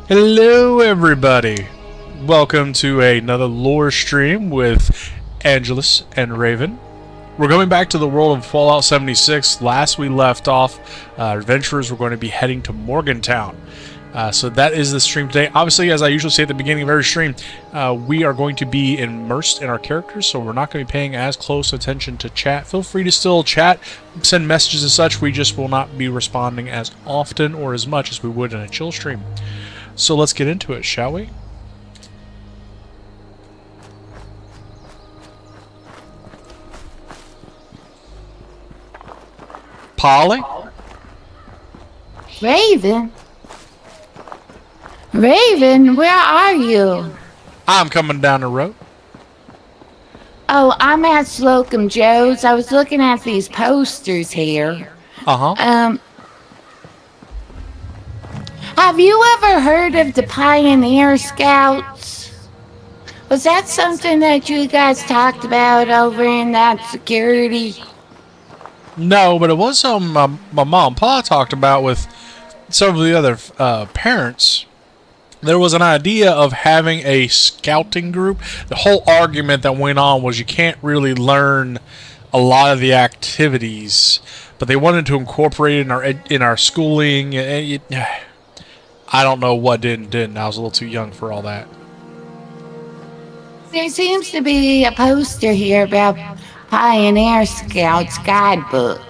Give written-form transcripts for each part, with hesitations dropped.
Hello everybody! Welcome to another lore stream with Angelus and Raven. We're going back to the world of Fallout 76. Last we left off, adventurers were going to be heading to Morgantown. So that is the stream today. Obviously, as I usually say at the beginning of every stream, we are going to be immersed in our characters, so we're not going to be paying as close attention to chat. Feel free to still chat, send messages and such. We just will not be responding as often or as much as we would in a chill stream. So let's get into it, shall we? Polly? Raven? Raven, where are you? I'm coming down the road. Oh, I'm at Slocum Joe's. I was looking at these posters here. Have you ever heard of the Pioneer Scouts? Was that something that you guys talked about over in that security? No, but it was something my mom and pa talked about with some of the other parents. There was an idea of having a scouting group. The whole argument that went on was you can't really learn a lot of the activities, but they wanted to incorporate it in our schooling. I don't know what didn't. I was a little too young for all that. There seems to be a poster here about Pioneer Scouts guidebook,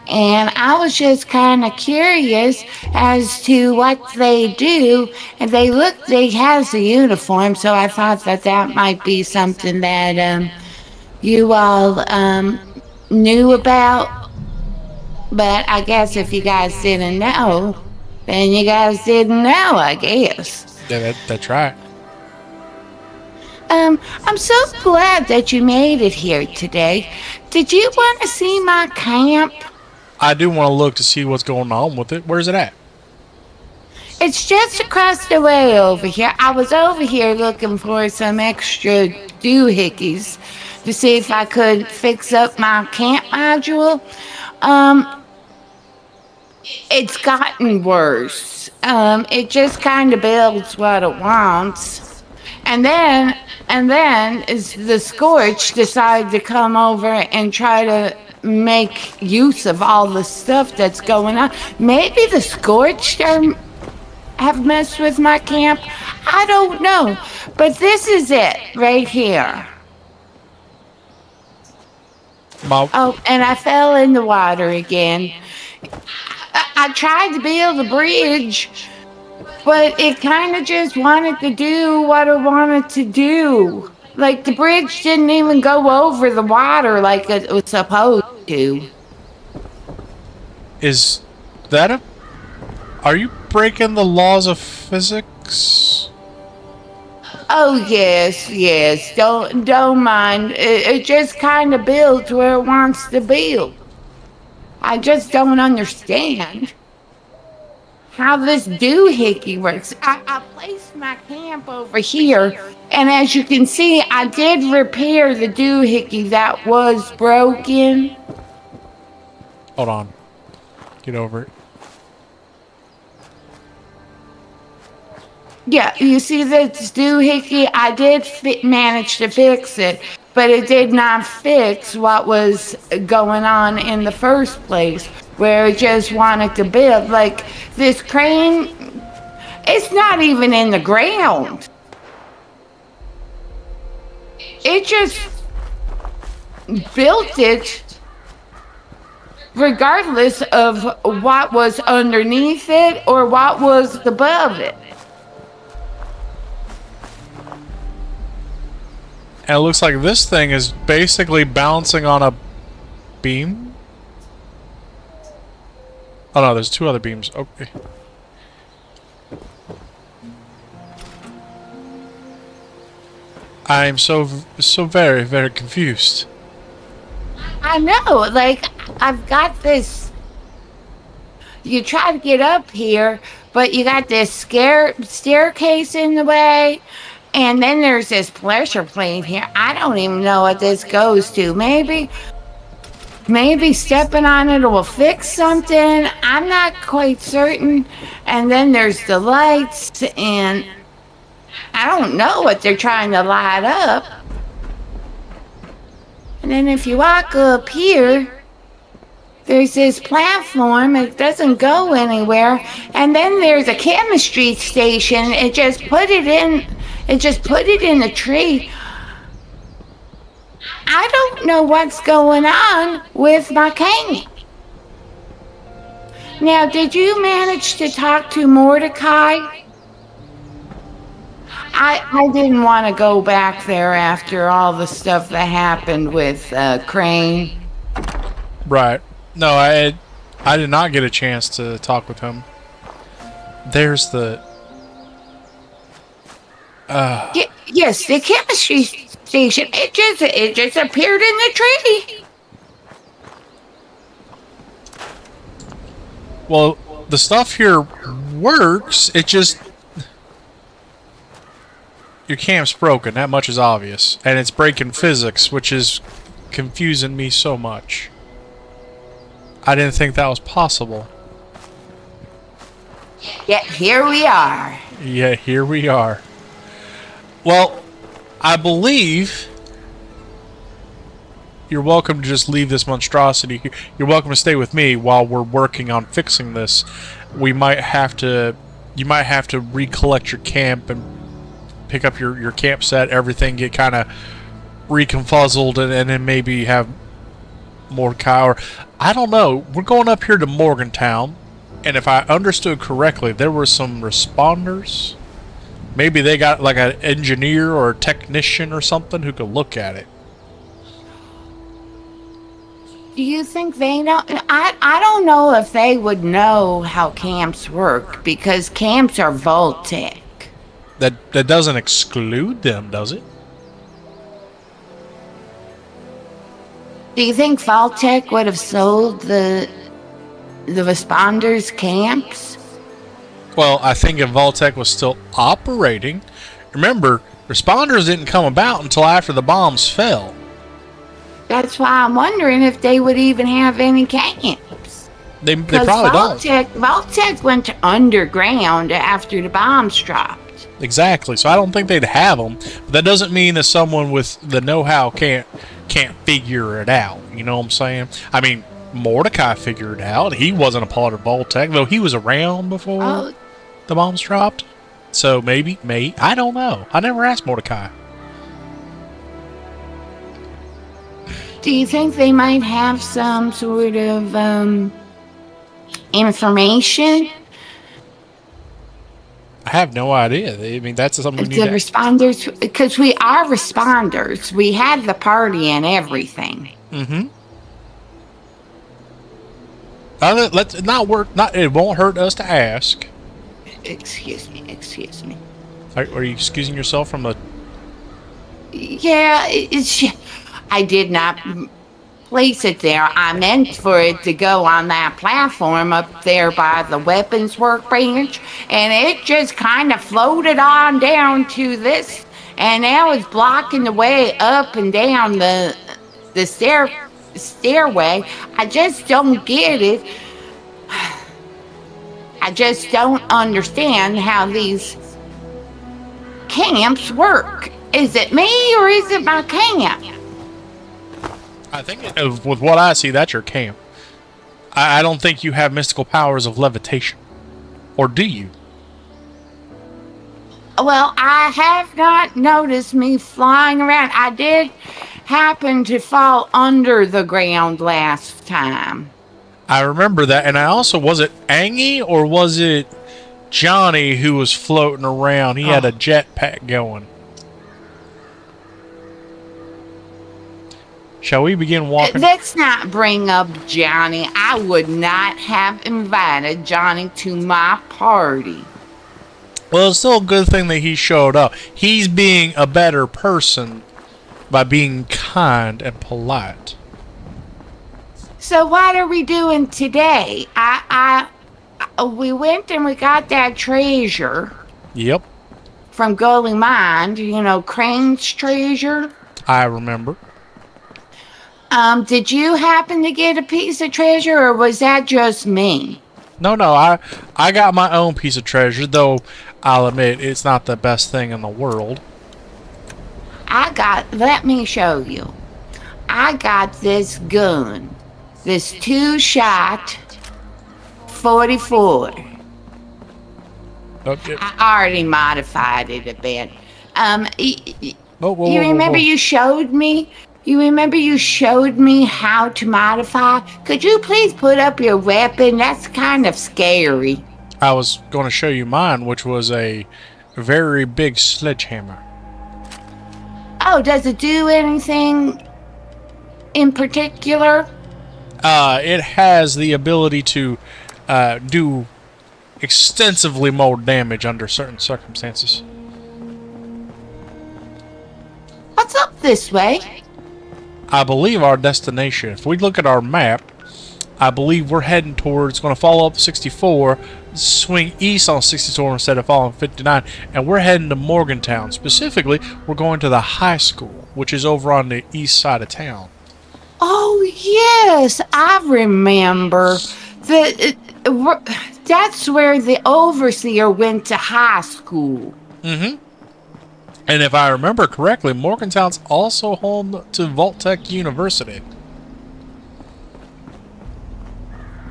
and I was just kind of curious as to what they do. And they has a uniform, so I thought that might be something that you all knew about. But I guess if you guys didn't know, then you guys didn't know, I guess. Yeah, that's right. I'm so glad that you made it here today. Did you want to see my camp? I do want to look to see what's going on with it. Where's it at? It's just across the way over here. I was over here looking for some extra doohickeys to see if I could fix up my camp module. It's gotten worse. It just kind of builds what it wants. And then is the Scorch decided to come over and try to make use of all the stuff that's going on. Maybe the Scorch have messed with my camp. I don't know. But this is it right here. Oh, and I fell in the water again. I tried to build a bridge, but it kind of just wanted to do what it wanted to do. Like, the bridge didn't even go over the water like it was supposed to. Is that Are you breaking the laws of physics? Oh, yes. Don't mind. It just kind of builds where it wants to build. I just don't understand how this doohickey works. I placed my camp over here, and as you can see, I did repair the doohickey that was broken. Hold on. Get over it. Yeah, you see this doohickey? I did manage to fix it, but it did not fix what was going on in the first place, where it just wanted to build. Like, this crane, it's not even in the ground. It just built it regardless of what was underneath it or what was above it. And it looks like this thing is basically bouncing on a beam. Oh no, there's two other beams. Okay. I'm so very, very confused. I know, like, I've got this. You try to get up here, but you got this staircase in the way. And then there's this pressure plate here. I don't even know what this goes to. Maybe maybe stepping on it will fix something. I'm not quite certain. And then there's the lights, and I don't know what they're trying to light up. And then if you walk up here, there's this platform. It doesn't go anywhere. And then there's a chemistry station. It just put it in the tree. I don't know what's going on with my cane. Now, did you manage to talk to Mordecai? I didn't want to go back there after all the stuff that happened with Crane. Right. No, I did not get a chance to talk with him. There's the... Yes, the chemistry station. It just appeared in the tree. Well, the stuff here works. It just... Your camp's broken. That much is obvious. And it's breaking physics, which is confusing me so much. I didn't think that was possible. Yet here we are. Yeah, here we are. Well, I believe you're welcome to just leave this monstrosity. You're welcome to stay with me while we're working on fixing this. You might have to recollect your camp and pick up your camp set, everything get kind of reconfuzzled, and then maybe have Mordecai, or I don't know. We're going up here to Morgantown, and if I understood correctly, there were some responders. Maybe they got like an engineer or a technician or something who could look at it. Do you think they know? I don't know if they would know how camps work, because camps are Vault-Tec. That doesn't exclude them, does it? Do you think Vault-Tec would have sold the responders camps? Well, I think if Vault-Tec was still operating, remember, responders didn't come about until after the bombs fell. That's why I'm wondering if they would even have any camps. They probably don't. Vault-Tec went to underground after the bombs dropped. Exactly. So I don't think they'd have them. But that doesn't mean that someone with the know-how can't figure it out. You know what I'm saying? I mean, Mordecai figured it out. He wasn't a part of Vault-Tec, though he was around before the bombs dropped. So maybe, I don't know. I never asked Mordecai. Do you think they might have some sort of information? I have no idea. I mean, that's something we need to... responders, because we are responders. We had the party and everything. Mm-hmm. Let's not work. It won't hurt us to ask. Excuse me. Are you excusing yourself from the... Yeah, I did not place it there. I meant for it to go on that platform up there by the weapons workbench, and it just kind of floated on down to this, and now it's blocking the way up and down the stairway. I just don't get it. I just don't understand how these camps work. Is it me or is it my camp? I think with what I see, that's your camp. I don't think you have mystical powers of levitation. Or do you? Well, I have not noticed me flying around. I did happen to fall under the ground last time. I remember that. And I also, was it Angie or was it Johnny who was floating around? He had a jetpack going. Shall we begin walking? Let's not bring up Johnny. I would not have invited Johnny to my party. Well, it's still a good thing that he showed up. He's being a better person by being kind and polite. So what are we doing today? We went and we got that treasure. Yep. From Gully Mind, Crane's treasure. I remember. Did you happen to get a piece of treasure, or was that just me? No, no, I got my own piece of treasure, though I'll admit it's not the best thing in the world. Let me show you. I got this gun. This two-shot 44. Okay. I already modified it a bit. Whoa, whoa, You whoa, remember whoa. you showed me? You remember you showed me how to modify? Could you please put up your weapon? That's kind of scary. I was going to show you mine, which was a very big sledgehammer. Oh, does it do anything in particular? It has the ability to do extensively more damage under certain circumstances. What's up this way? I believe our destination, if we look at our map, I believe we're heading towards, going to follow up 64, swing east on 64 instead of following 59, and we're heading to Morgantown. Specifically, we're going to the high school, which is over on the east side of town. Oh, yes, I remember. That's where the overseer went to high school. Mm-hmm. And if I remember correctly, Morgantown's also home to Vault-Tec University.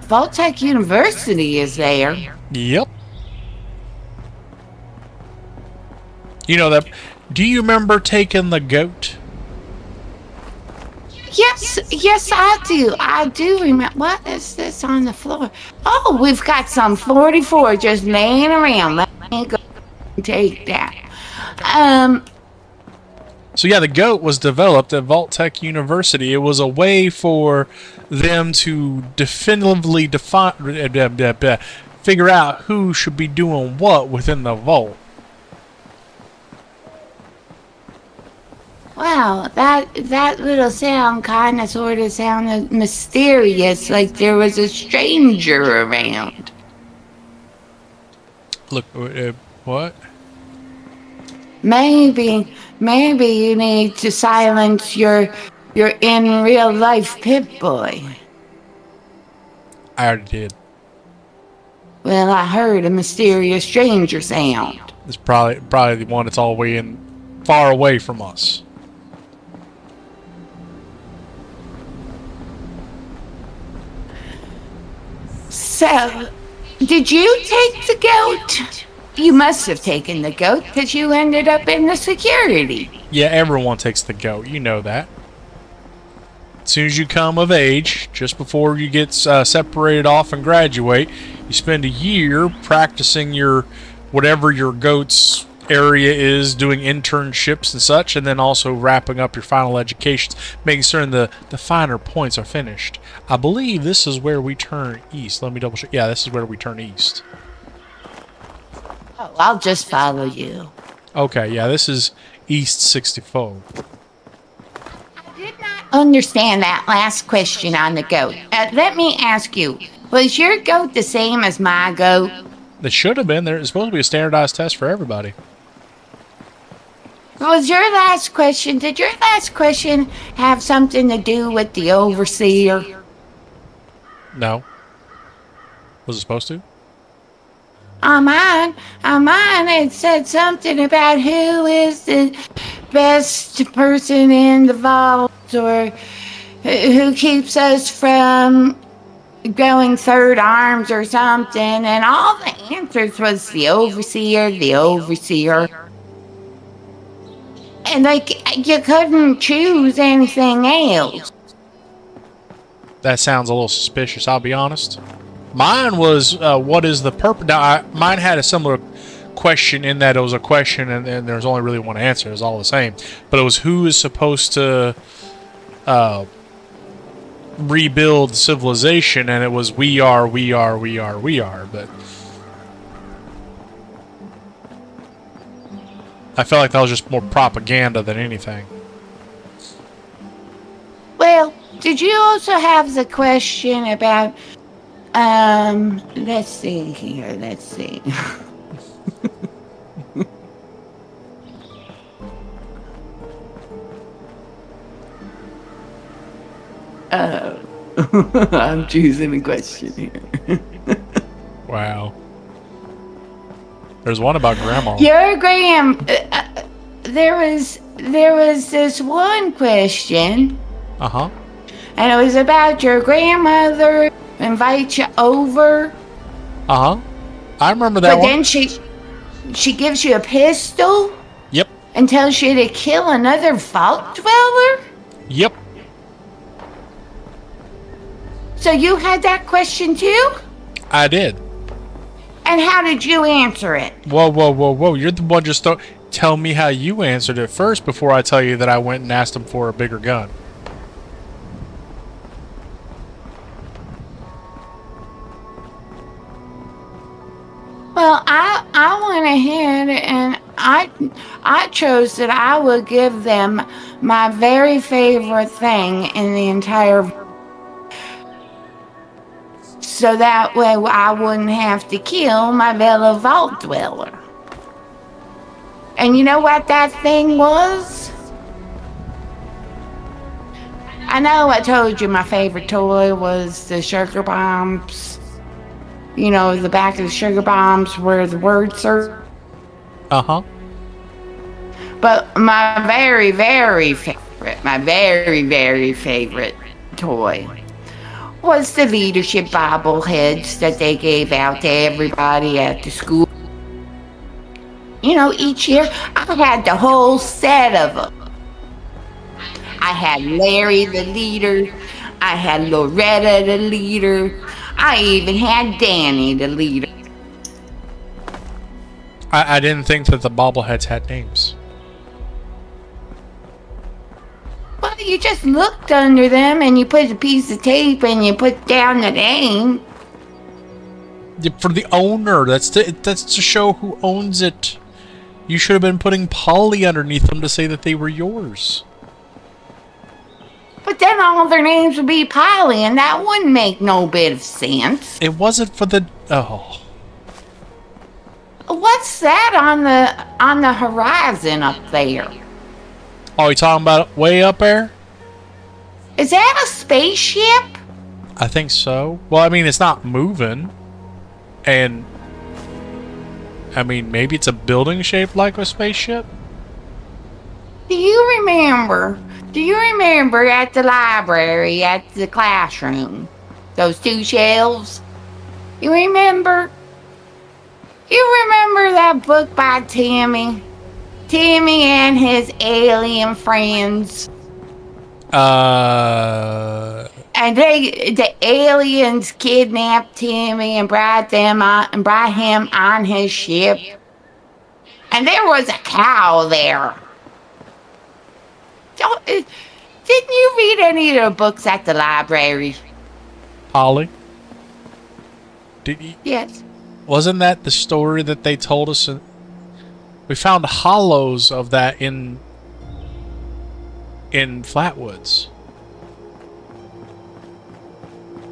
Vault-Tec University is there. Yep. You know that. Do you remember taking the goat? Yes, I do. I do remember. What is this on the floor? Oh, we've got some 44 just laying around. Let me go and take that. So yeah, the goat was developed at Vault-Tec University. It was a way for them to definitively figure out who should be doing what within the vault. Wow, that little sound kind of sort of sounded mysterious, like there was a stranger around. Look, what? Maybe you need to silence your in real life Pip-Boy. I already did. Well, I heard a mysterious stranger sound. It's probably the one that's all the way far away from us. So, did you take the goat? You must have taken the goat because you ended up in the security. Yeah, everyone takes the goat. You know that. As soon as you come of age, just before you get separated off and graduate, you spend a year practicing whatever your goat's area is, doing internships and such, and then also wrapping up your final educations, making certain the finer points are finished. I believe this is where we turn east. Let me double check. Yeah, this is where we turn east. Oh, I'll just follow you. Okay, yeah, this is East 64. I did not understand that last question on the goat. Let me ask you, was your goat the same as my goat? It should have been. There's supposed to be a standardized test for everybody. Did your last question have something to do with the overseer? No. Was it supposed to? On mine, it said something about who is the best person in the vault, or who keeps us from going third arms or something, and all the answers was the overseer. And you couldn't choose anything else. That sounds a little suspicious, I'll be honest. Mine was, what is the purpose? Now, mine had a similar question in that it was a question and there's only really one answer. It was all the same. But it was who is supposed to rebuild civilization, and it was we are. But I felt like that was just more propaganda than anything. Well, did you also have the question about, let's see here, Oh, I'm choosing a question here. Wow. There's one about grandma. Your there was this one question, Uh-huh. and it was about your grandmother invite you over, Uh-huh. I remember that but one. then she gives you a pistol Yep. and tells you to kill another vault dweller. Yep. So you had that question too? I did. And how did you answer it? Whoa, whoa, whoa, whoa. You're the one just tell me how you answered it first before I tell you that I went and asked him for a bigger gun. Well, I went ahead and I chose that I would give them my very favorite thing in the entire, so that way I wouldn't have to kill my fellow vault dweller. And you know what that thing was? I know I told you my favorite toy was the sugar bombs. You know, the back of the sugar bombs where the words are. Uh-huh. But my very, very favorite toy was the leadership bobbleheads that they gave out to everybody at the school. You know, each year I had the whole set of them. I had Larry the leader. I had Loretta the leader. I even had Danny the leader. I didn't think that the bobbleheads had names. Well, you just looked under them and you put a piece of tape and you put down the name. Yeah, for the owner. That's to show who owns it. You should have been putting Polly underneath them to say that they were yours. But then all their names would be Polly, and that wouldn't make no bit of sense. It wasn't for the... Oh. What's that on the horizon up there? Oh, you talking about it way up there? Is that a spaceship? I think so. Well, I mean, it's not moving. And... I mean, maybe it's a building shaped like a spaceship? Do you remember at the library, at the classroom, those two shelves? You remember? You remember that book by Timmy? Timmy and his alien friends. And the aliens kidnapped Timmy and brought him on his ship. And there was a cow there. Didn't you read any of the books at the library? Polly? Did you? Yes. Wasn't that the story that they told us? We found hollows of that in Flatwoods.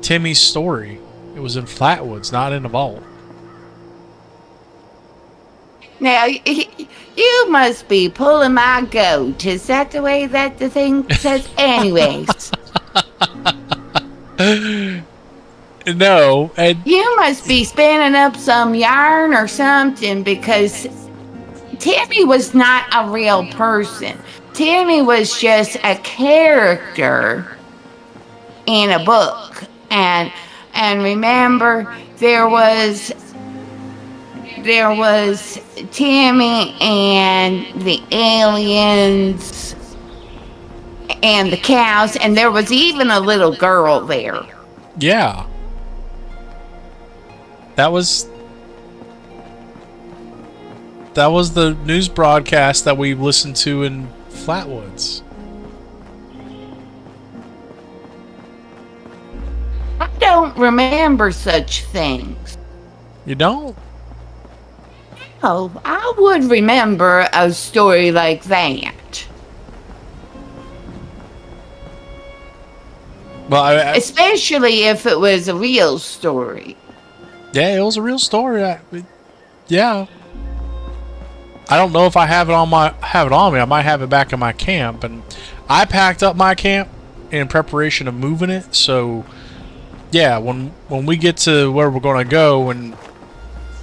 Timmy's story. It was in Flatwoods, not in a vault. Now, you must be pulling my goat. Is that the way that the thing says? Anyways. No, and... You must be spinning up some yarn or something, because Timmy was not a real person. Timmy was just a character in a book. And remember, there was Timmy and the aliens and the cows, and there was even a little girl there. Yeah. That was the news broadcast that we listened to in Flatwoods. I don't remember such things. You don't? Oh, I would remember a story like that. Well, especially if it was a real story. Yeah, it was a real story. Yeah. I don't know if I have it on me. I might have it back in my camp, and I packed up my camp in preparation of moving it. So, yeah, when we get to where we're going to go and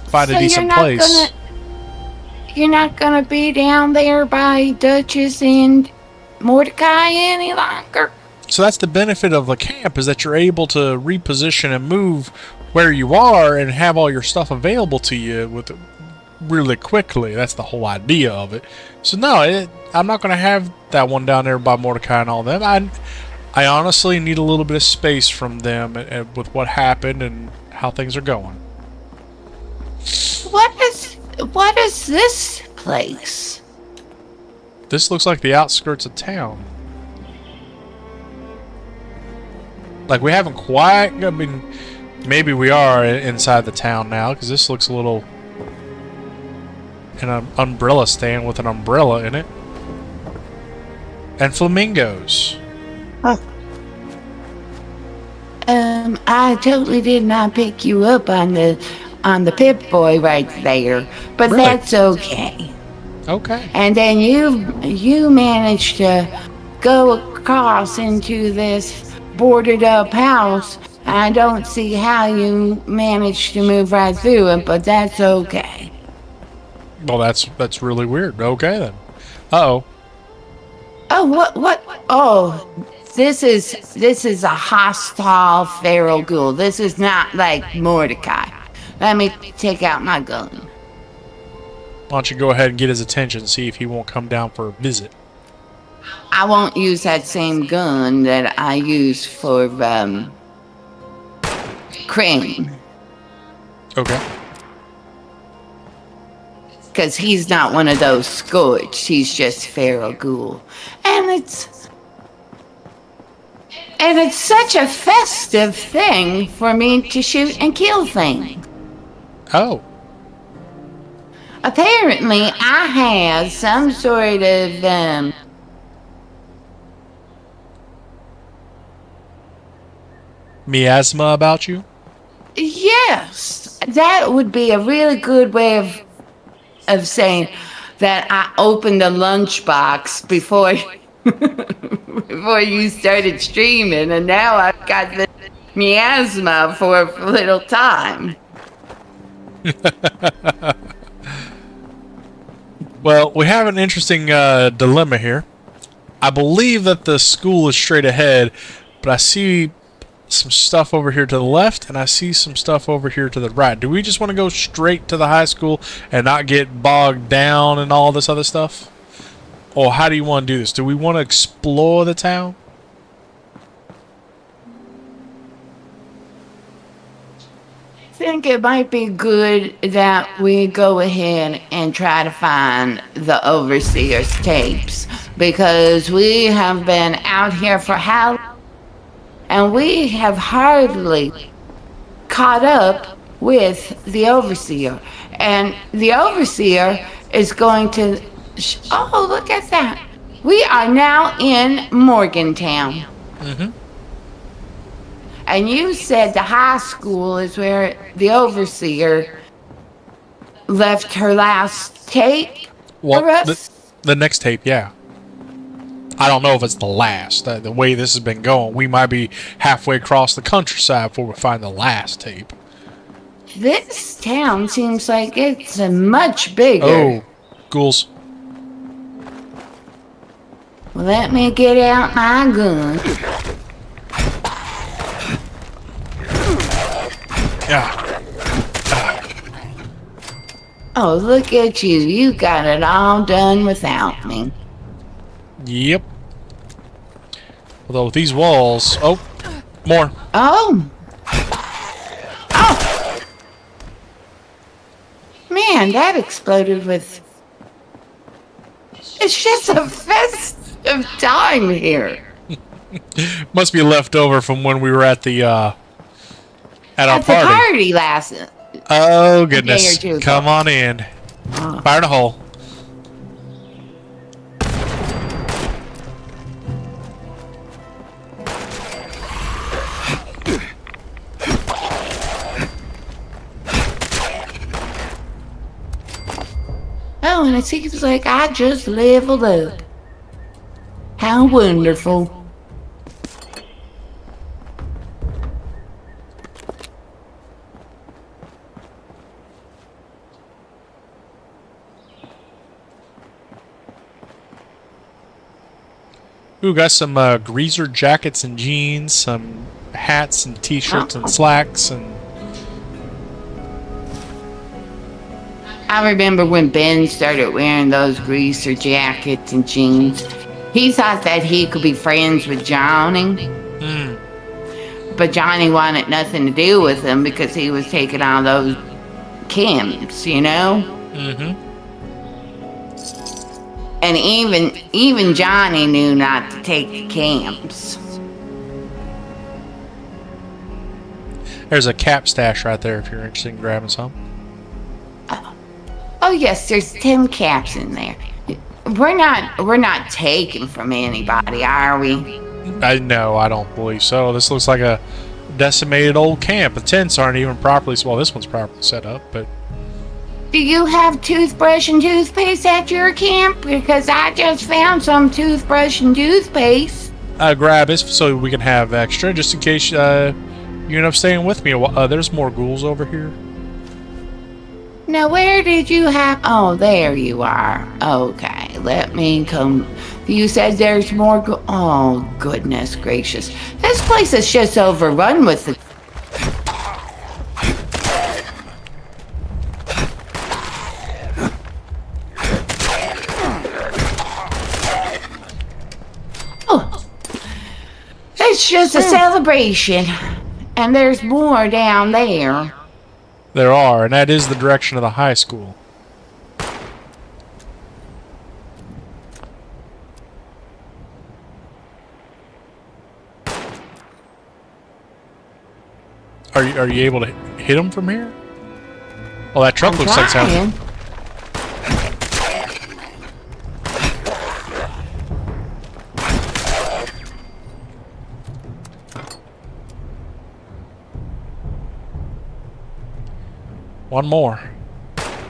find a decent place. You're not gonna be down there by Duchess and Mordecai any longer? So that's the benefit of the camp, is that you're able to reposition and move where you are and have all your stuff available to you with really quickly. That's the whole idea of it. So no, I'm not going to have that one down there by Mordecai and all them. I honestly need a little bit of space from them with what happened and how things are going. What is this place? This looks like the outskirts of town. Like, we haven't quite... I mean, maybe we are inside the town now, because this looks a little... an umbrella stand with an umbrella in it. And flamingos. Huh. I totally did not pick you up on the Pip-Boy right there, but really? That's okay. Okay. And then you managed to go across into this boarded up house. I don't see how you managed to move right through it, but that's okay. Well, that's really weird. Okay then. Uh-oh. Oh, what? Oh, this is a hostile feral ghoul. This is not like Mordecai. Let me take out my gun. Why don't you go ahead and get his attention and see if he won't come down for a visit. I won't use that same gun that I use for, Crane. Okay. Because he's not one of those scourged. He's just feral ghoul. And it's such a festive thing for me to shoot and kill things. Oh. Apparently, I have some sort of, miasma about you? yes, that would be a really good way of saying that I opened a lunchbox before before you started streaming, and now I've got the miasma for a little time. Well, we have an interesting dilemma here. I believe that the school is straight ahead, but I see some stuff over here to the left, and I see some stuff over here to the right. Do we just want to go straight to the high school and not get bogged down and all this other stuff? Or how do you want to do this? Do we want to explore the town? I think it might be good that we go ahead and try to find the Overseer's tapes, because we have been out here for how long, and we have hardly caught up with the Overseer. And the Overseer is going to... oh, look at that. We are now in Morgantown. Mm-hmm. And you said the high school is where the Overseer left her last tape for us? The next tape, yeah. I don't know if it's the last. The way this has been going, we might be halfway across the countryside before we find the last tape. This town seems like it's much bigger. Oh, ghouls. Well, let me get out my gun. Yeah. Oh, look at you. You got it all done without me. Yep. Although with these walls... oh, more. Oh. Oh. Man, that exploded with... it's just a festive time here. Must be left over from when we were at the, at our At the party last... oh, goodness. Come on in. Oh. Fire in a hole. Oh, and it seems like I just leveled up. How wonderful. Ooh, got some greaser jackets and jeans, some hats and t-shirts and slacks, and I remember when Ben started wearing those greaser jackets and jeans. He thought that he could be friends with Johnny. But Johnny wanted nothing to do with him because he was taking all those chems, you know? And even Johnny knew not to take the chems. there's a cap stash right there if you're interested in grabbing some. Oh yes, there's 10 caps in there. We're not taking from anybody, are we? No, I don't believe so. This looks like a decimated old camp. The tents aren't even properly... Well, this one's properly set up, but... Do you have toothbrush and toothpaste at your camp? Because I just found some toothbrush and toothpaste. Grab it so we can have extra, just in case you end up staying with me a while. There's more ghouls over here. Now, where did you have... Oh, there you are. Okay, let me come... You said there's more... Oh, goodness gracious. This place is just overrun with the... Oh. It's just a celebration. And there's more down there. There are, and that is the direction of the high school. Are you able to hit him from here? Well, that truck looks like something. One more.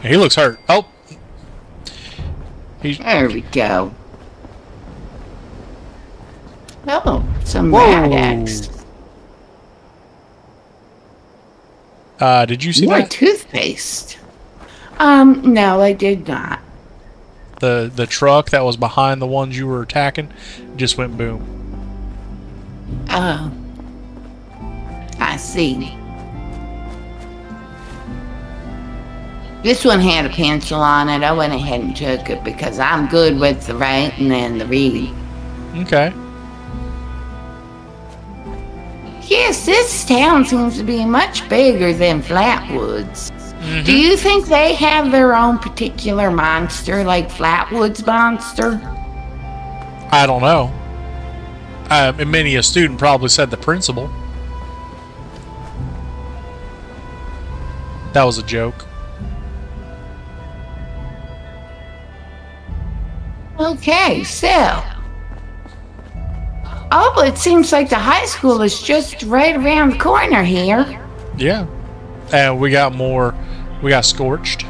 He looks hurt. Oh! There we go. Oh, some Rad-X. Did you see More that? Toothpaste. No, I did not. The truck that was behind the ones you were attacking just went boom. Oh. I see. This one had a pencil on it. I went ahead and took it because I'm good with the writing and the reading. Okay. Yes, this town seems to be much bigger than Flatwoods. Mm-hmm. Do you think they have their own particular monster, like Flatwoods monster? I don't know. And many a student probably said the principal. That was a joke. Okay, so... Oh, it seems like the high school is just right around the corner here. Yeah. And we got more... We got Scorched.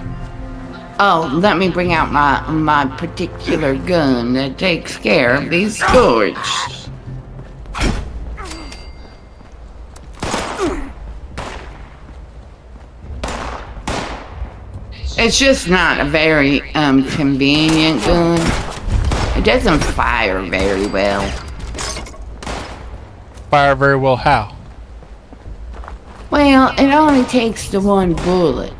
Oh, let me bring out my particular gun that takes care of these Scorched. It's just not a very convenient gun. It doesn't fire very well. Fire very well how? Well, it only takes the one bullet.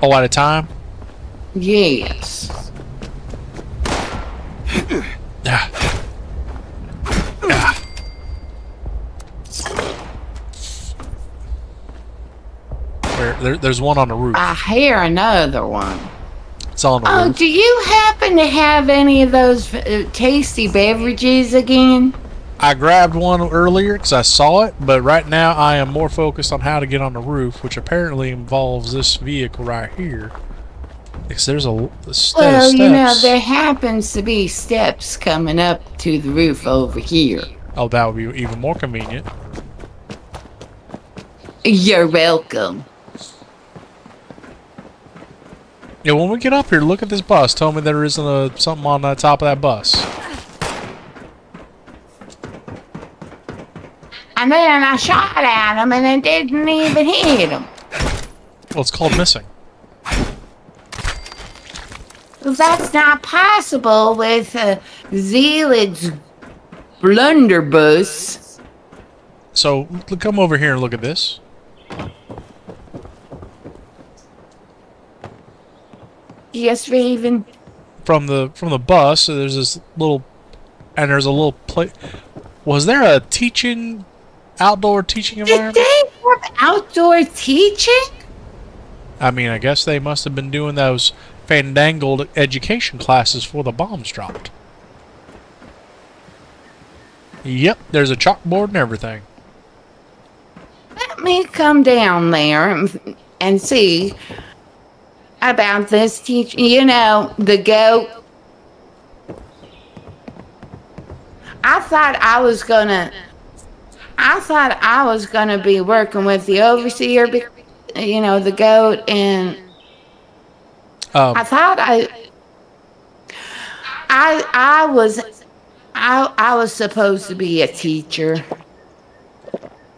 Oh, at a time? Yes. There's one on the roof. I hear another one. It's on the roof. Do you happen to have any of those tasty beverages again? I grabbed one earlier because I saw it, but right now I am more focused on how to get on the roof, which apparently involves this vehicle right here. Because there's a steps. Well, you know, there happens to be steps coming up to the roof over here. Oh, that would be even more convenient. You're welcome. Yeah, when we get up here, look at this bus. Tell me there isn't something on the top of that bus. And then I shot at him and it didn't even hit him. Well, it's called missing. that's not possible with Zealot's blunderbuss. So, come over here and look at this. Yes, Raven. From the bus, there's this little, and there's a little play. Was there a outdoor teaching environment? Did they have outdoor teaching? I mean, I guess they must have been doing those fandangled education classes before the bombs dropped. Yep, there's a chalkboard and everything. Let me come down there and see about this teaching. You know, the goat. I thought I was gonna be working with the overseer, you know, the goat, and I thought I was supposed to be a teacher.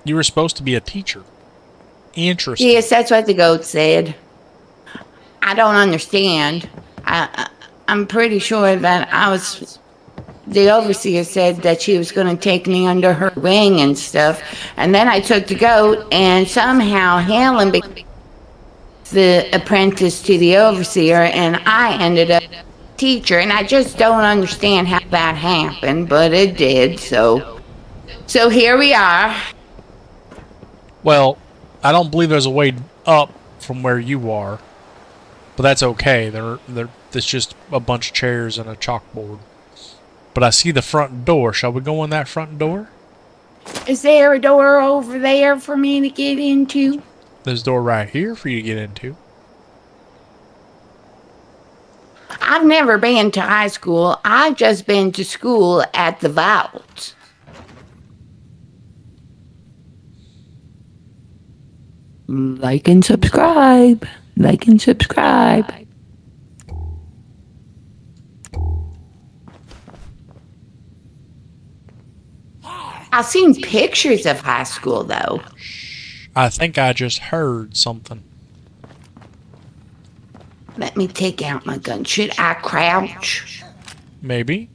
You were supposed to be a teacher. Interesting. Yes, that's what the goat said. I don't understand. I'm pretty sure that the overseer said that she was going to take me under her wing and stuff. And then I took the goat, and somehow Helen became the apprentice to the overseer, and I ended up teacher. And I just don't understand how that happened, but it did. So here we are. Well, I don't believe there's a way up from where you are, but that's okay. There's just a bunch of chairs and a chalkboard. But I see the front door. Shall we go in that front door? Is there a door over there for me to get into? There's a door right here for you to get into. I've never been to high school. I've just been to school at the vault. Like and subscribe. Like and subscribe. I've seen pictures of high school, though. I think I just heard something. Let me take out my gun. Should I crouch? Maybe.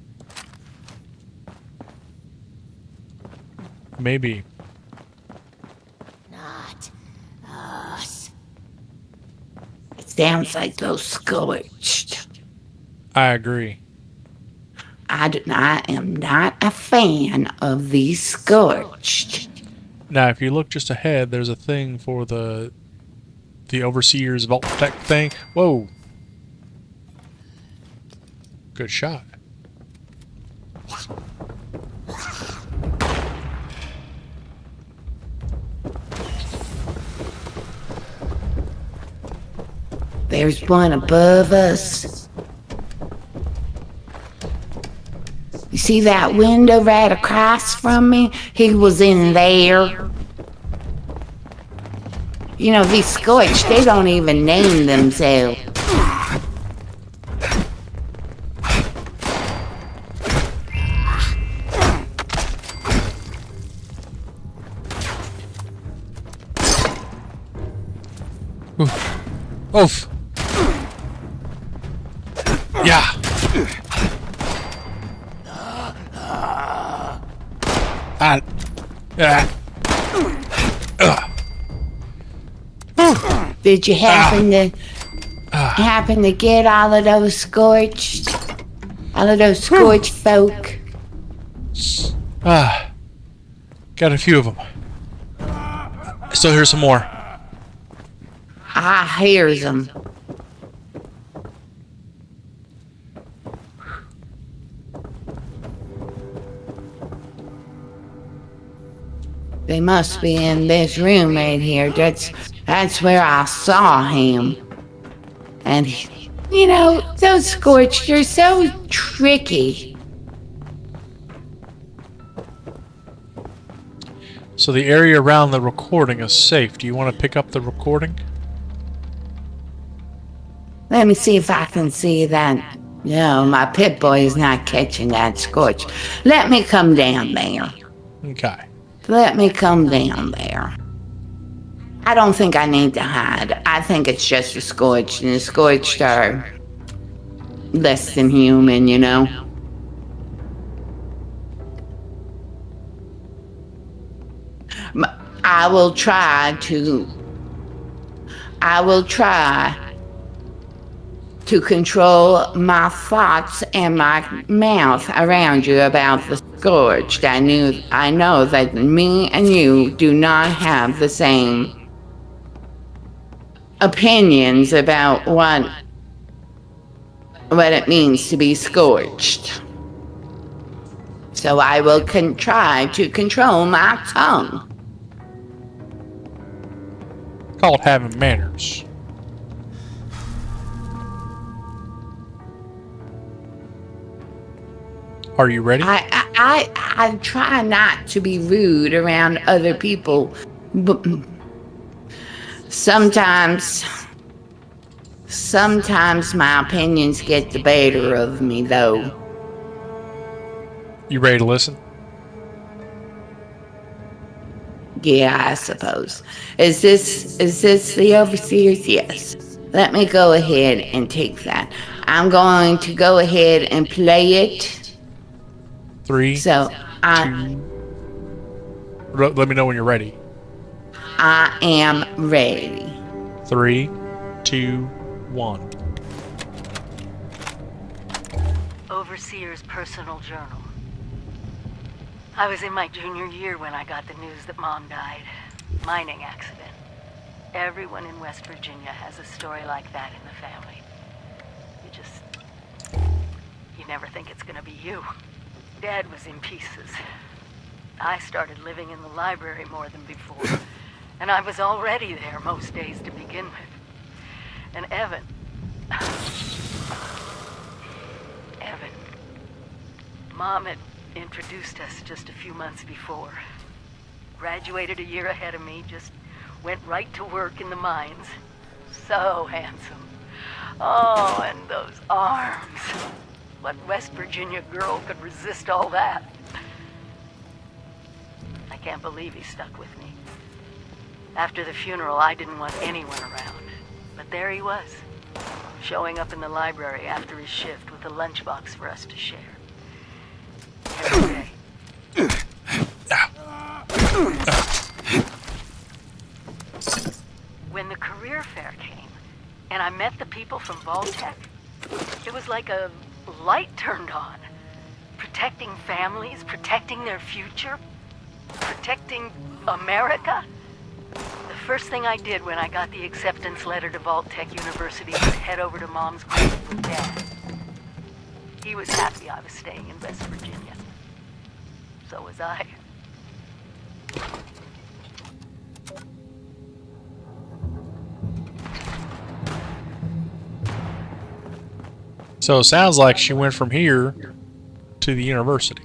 Maybe. Not us. It sounds like those scorched. I agree. I am not a fan of these scorched. Now, if you look just ahead, there's a thing for the Overseer's Vault Tech thing. Whoa. Good shot. There's one above us. You see that window right across from me? He was in there. You know, these scorched, they don't even name themselves. Oof. Oof. Yeah. Did you happen to get all of those scorched? All of those scorched folk? Got a few of them. I still hear some more. I hears them. They must be in this room right here. That's where I saw him. And, you know, those scorched are so tricky. So the area around the recording is safe. Do you want to pick up the recording? Let me see if I can see that. No, my Pip-Boy is not catching that scorch. Let me come down there. Okay. Let me come down there. I don't think I need to hide. I think it's just a scorched, and the scorched are, less than human, you know. I will try to control my thoughts and my mouth around you about the scourged. I know that me and you do not have the same opinions about what it means to be scourged. So I will try to control my tongue. Called having manners. Are you ready? I try not to be rude around other people, but sometimes my opinions get the better of me, though. You ready to listen? Yeah, I suppose. Is this the overseers? Yes. Let me go ahead and take that. I'm going to go ahead and play it. 3, So 2. Let me know when you're ready. I am ready. 3, 2, 1. Overseer's personal journal. I was in my junior year when I got the news that Mom died. Mining accident. Everyone in West Virginia has a story like that in the family. You never think it's gonna be you. Dad was in pieces. I started living in the library more than before, and I was already there most days to begin with. And Evan, Mom had introduced us just a few months before. Graduated a year ahead of me, just went right to work in the mines. So handsome. Oh, and those arms. What West Virginia girl could resist all that? I can't believe he stuck with me. After the funeral, I didn't want anyone around. But there he was, showing up in the library after his shift with a lunchbox for us to share. Every day. When the career fair came, and I met the people from Vault-Tec, it was like a light turned on. Protecting families, protecting their future, protecting America. The first thing I did when I got the acceptance letter to Vault-Tec University was head over to Mom's grave with Dad. He was happy I was staying in West Virginia. So was I. So it sounds like she went from here to the university.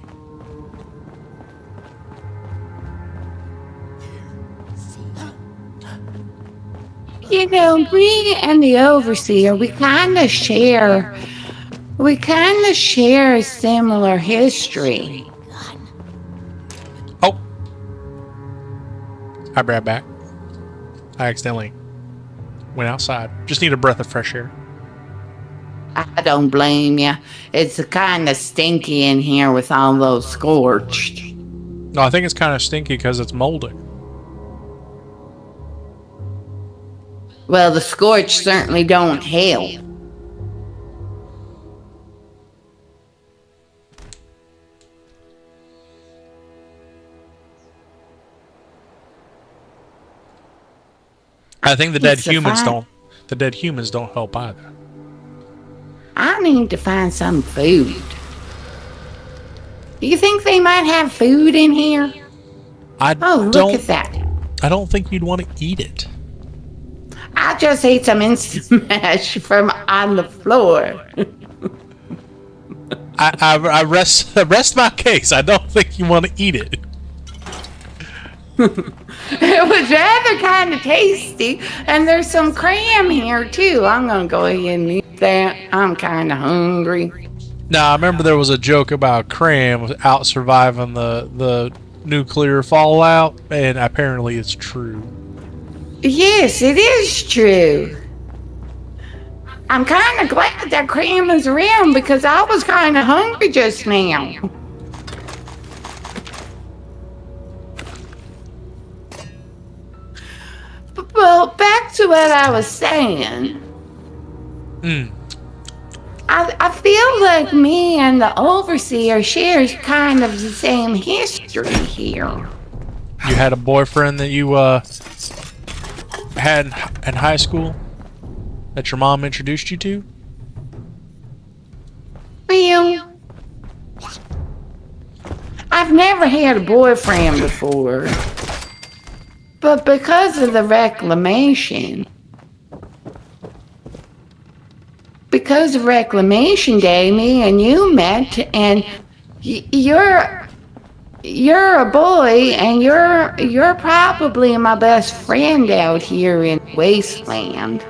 You know, me and the overseer, we kind of share a similar history. Oh. I grabbed back. I accidentally went outside. Just need a breath of fresh air. I don't blame you. It's kind of stinky in here with all those scorched. No, I think it's kind of stinky because it's molding. Well, the scorched certainly don't help. I think the dead humans don't help either. I need to find some food. Do you think they might have food in here? Look at that. I don't think you'd want to eat it. I just ate some instant mash from on the floor. I rest my case. I don't think you want to eat it. It was rather kind of tasty, and there's some cram here too. I'm gonna go ahead and eat that. I'm kind of hungry. Now, I remember there was a joke about cram out surviving the nuclear fallout, and apparently it's true. Yes, it is true. I'm kind of glad that Cream is around because I was kind of hungry just now. Well, back to what I was saying. I feel like me and the Overseer shares kind of the same history here. You had a boyfriend that you had in high school that your mom introduced you to? Well, I've never had a boyfriend before. But because of the reclamation, because of Reclamation Day, me and you met, and you're a boy, and you're probably my best friend out here in Wasteland.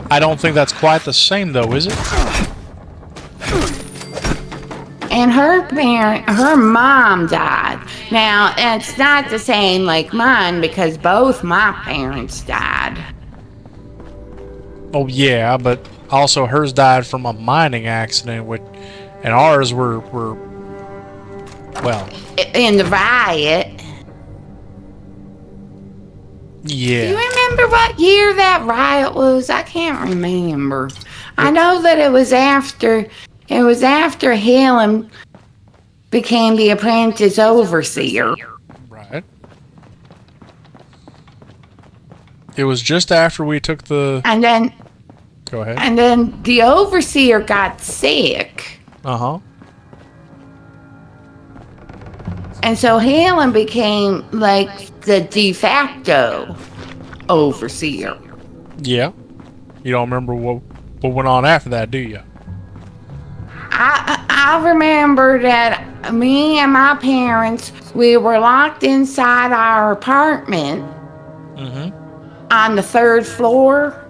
I don't think that's quite the same, though, is it? And her mom died. Now, it's not the same like mine because both my parents died. Oh yeah, but also hers died from a mining accident, and ours were well. In the riot. Yeah. Do you remember what year that riot was? I can't remember. I know that it was after Helen became the apprentice overseer. Right. It was just after we took the... And then... Go ahead. And then the overseer got sick. Uh-huh. And so Helen became, like, the de facto overseer. Yeah. You don't remember what went on after that, do you? I remember that me and my parents, we were locked inside our apartment on the 3rd floor.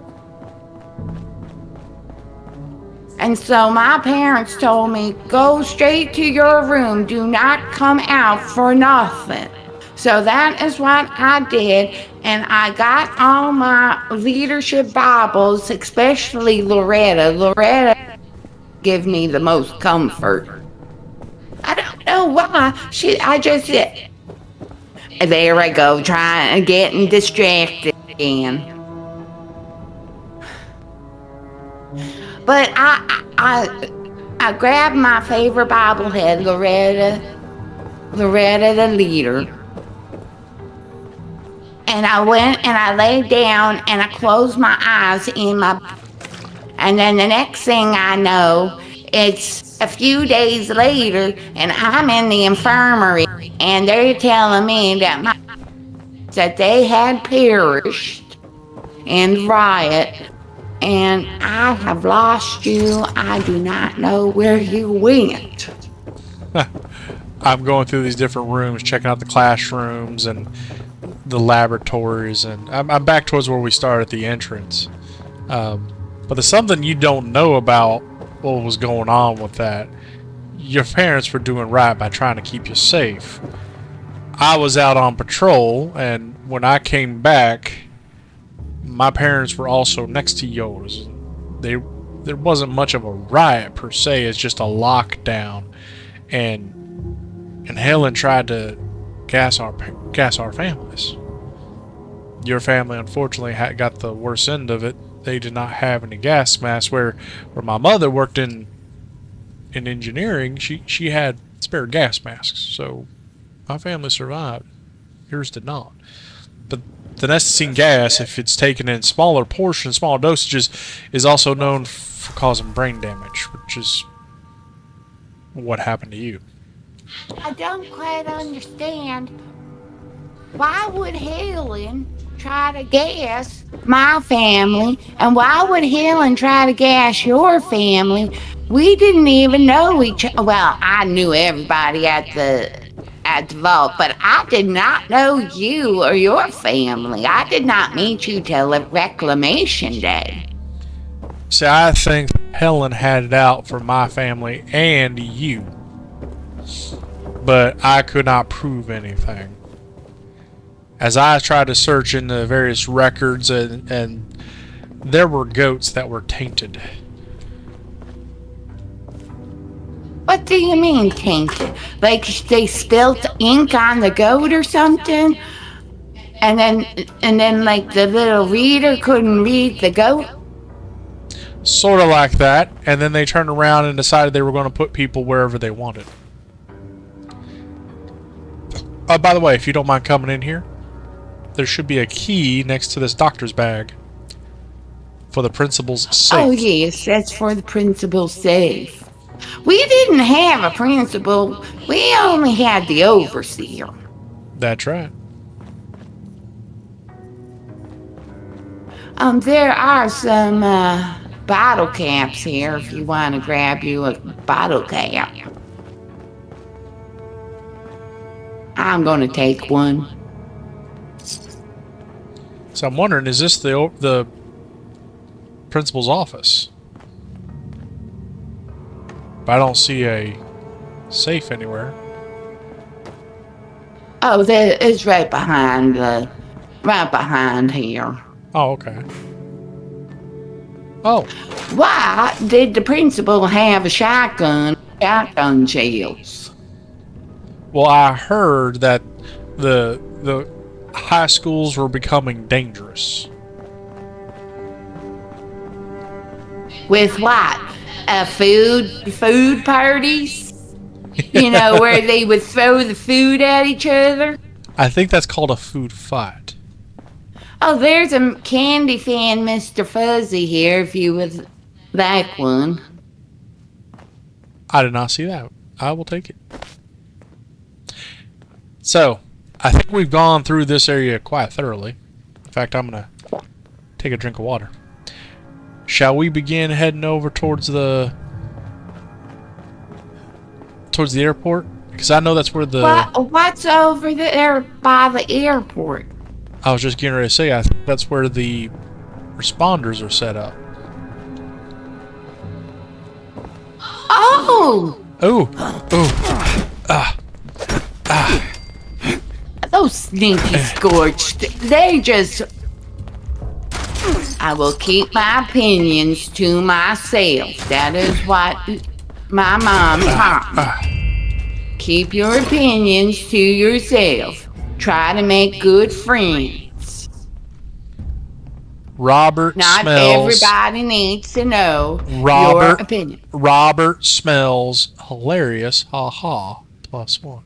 And so my parents told me, go straight to your room, do not come out for nothing. So that is what I did, and I got all my leadership Bibles, especially Loretta. Loretta gave me the most comfort. I don't know why. I just said, there I go, getting distracted again. But I grabbed my favorite bobblehead, Loretta the leader. And I went and I laid down and I closed my eyes and then the next thing I know, it's a few days later and I'm in the infirmary and they're telling me that they had perished in the riot. And I have lost you. I do not know where you went. I'm going through these different rooms, checking out the classrooms and the laboratories, and I'm back towards where we started at the entrance. But there's something you don't know about what was going on with that. Your parents were doing right by trying to keep you safe. I was out on patrol, and when I came back, my parents were also next to yours. There wasn't much of a riot per se. It's just a lockdown, and Helen tried to gas our families. Your family unfortunately got the worst end of it. They did not have any gas masks. Where my mother worked in engineering, she had spare gas masks, so my family survived. Yours did not. But the Nesticine gas, if it's taken in smaller portions, small dosages, is also known for causing brain damage, which is what happened to you. I don't quite understand. Why would Helen try to gas my family, and why would Helen try to gas your family? We didn't even know each other. Well, I knew everybody at the vault, but I did not know you or your family. I did not meet you till Reclamation Day. See, I think Helen had it out for my family and you, but I could not prove anything. As I tried to search in the various records and there were goats that were tainted. What do you mean tainted? Like they spilt ink on the goat or something? And then like the little reader couldn't read the goat? Sort of like that, and then they turned around and decided they were going to put people wherever they wanted. By the way, if you don't mind coming in here, there should be a key next to this doctor's bag for the principal's safe. Oh, yes, that's for the principal's safe. We didn't have a principal. We only had the overseer. That's right. There are some bottle caps here if you want to grab you a bottle cap. I'm going to take one. So I'm wondering, is this the principal's office? But I don't see a safe anywhere. Oh, that is right behind here. Oh, okay. Oh. Why did the principal have a shotgun shells? Well, I heard that the high schools were becoming dangerous. With what? Food parties? You know, where they would throw the food at each other? I think that's called a food fight. Oh, there's a candy fan, Mr. Fuzzy here, if you would like one. I did not see that. I will take it. So, I think we've gone through this area quite thoroughly. In fact, I'm going to take a drink of water. Shall we begin heading over towards the airport? Because I know that's where the... What's over there by the airport? I was just getting ready to say, I think that's where the responders are set up. Oh! Those sneaky scorched. They just... I will keep my opinions to myself. That is what my mom taught me. Keep your opinions to yourself. Try to make good friends. Robert Not smells... everybody needs to know your opinion. Robert smells hilarious. Ha ha. +1.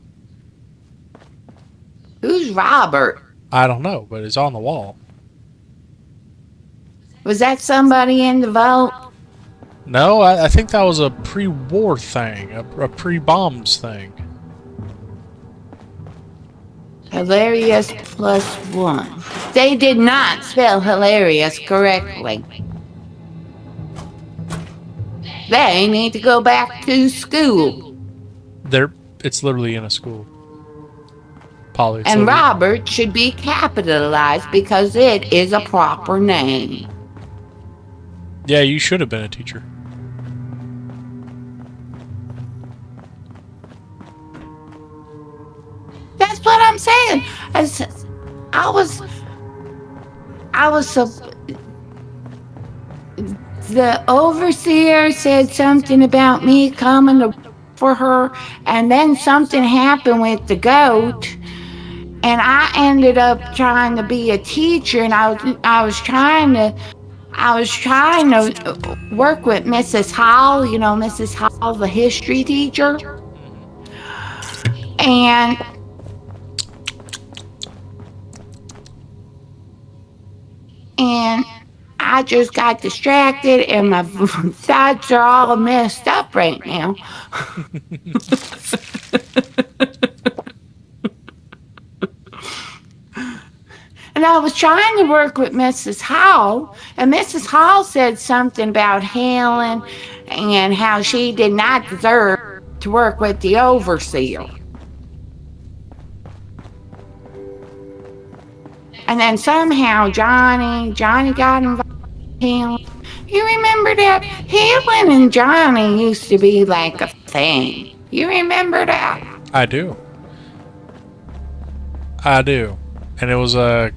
Who's Robert? I don't know, but it's on the wall. Was that somebody in the vault? No, I think that was a pre-war thing, a pre-bombs thing. Hilarious +1. They did not spell hilarious correctly. They need to go back to school. It's literally in a school. Polly. And Robert should be capitalized because it is a proper name. Yeah, you should have been a teacher. That's what I'm saying. I was so... The overseer said something about me coming for her, and then something happened with the goat, and I ended up trying to be a teacher, and I was trying to work with Mrs. Hall, you know, Mrs. Hall, the history teacher. And I just got distracted, and my thoughts are all messed up right now. And I was trying to work with Mrs. Hall, and Mrs. Hall said something about Helen and how she did not deserve to work with the overseer. And then somehow Johnny got involved with Helen. You remember that? Helen and Johnny used to be like a thing. You remember that? I do. And it was a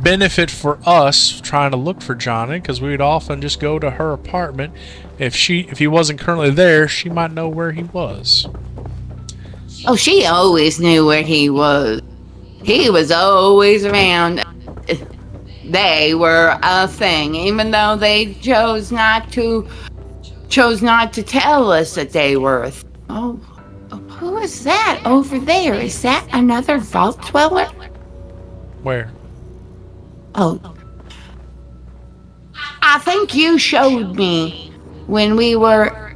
benefit for us trying to look for Johnny, because we'd often just go to her apartment. If he wasn't currently there, she might know where he was. Oh, she always knew where he was. He was always around. They were a thing, even though they chose not to tell us that they were a thing. Oh, who is that over there? Is that another vault dweller? Where? Oh, I think you showed me when we were...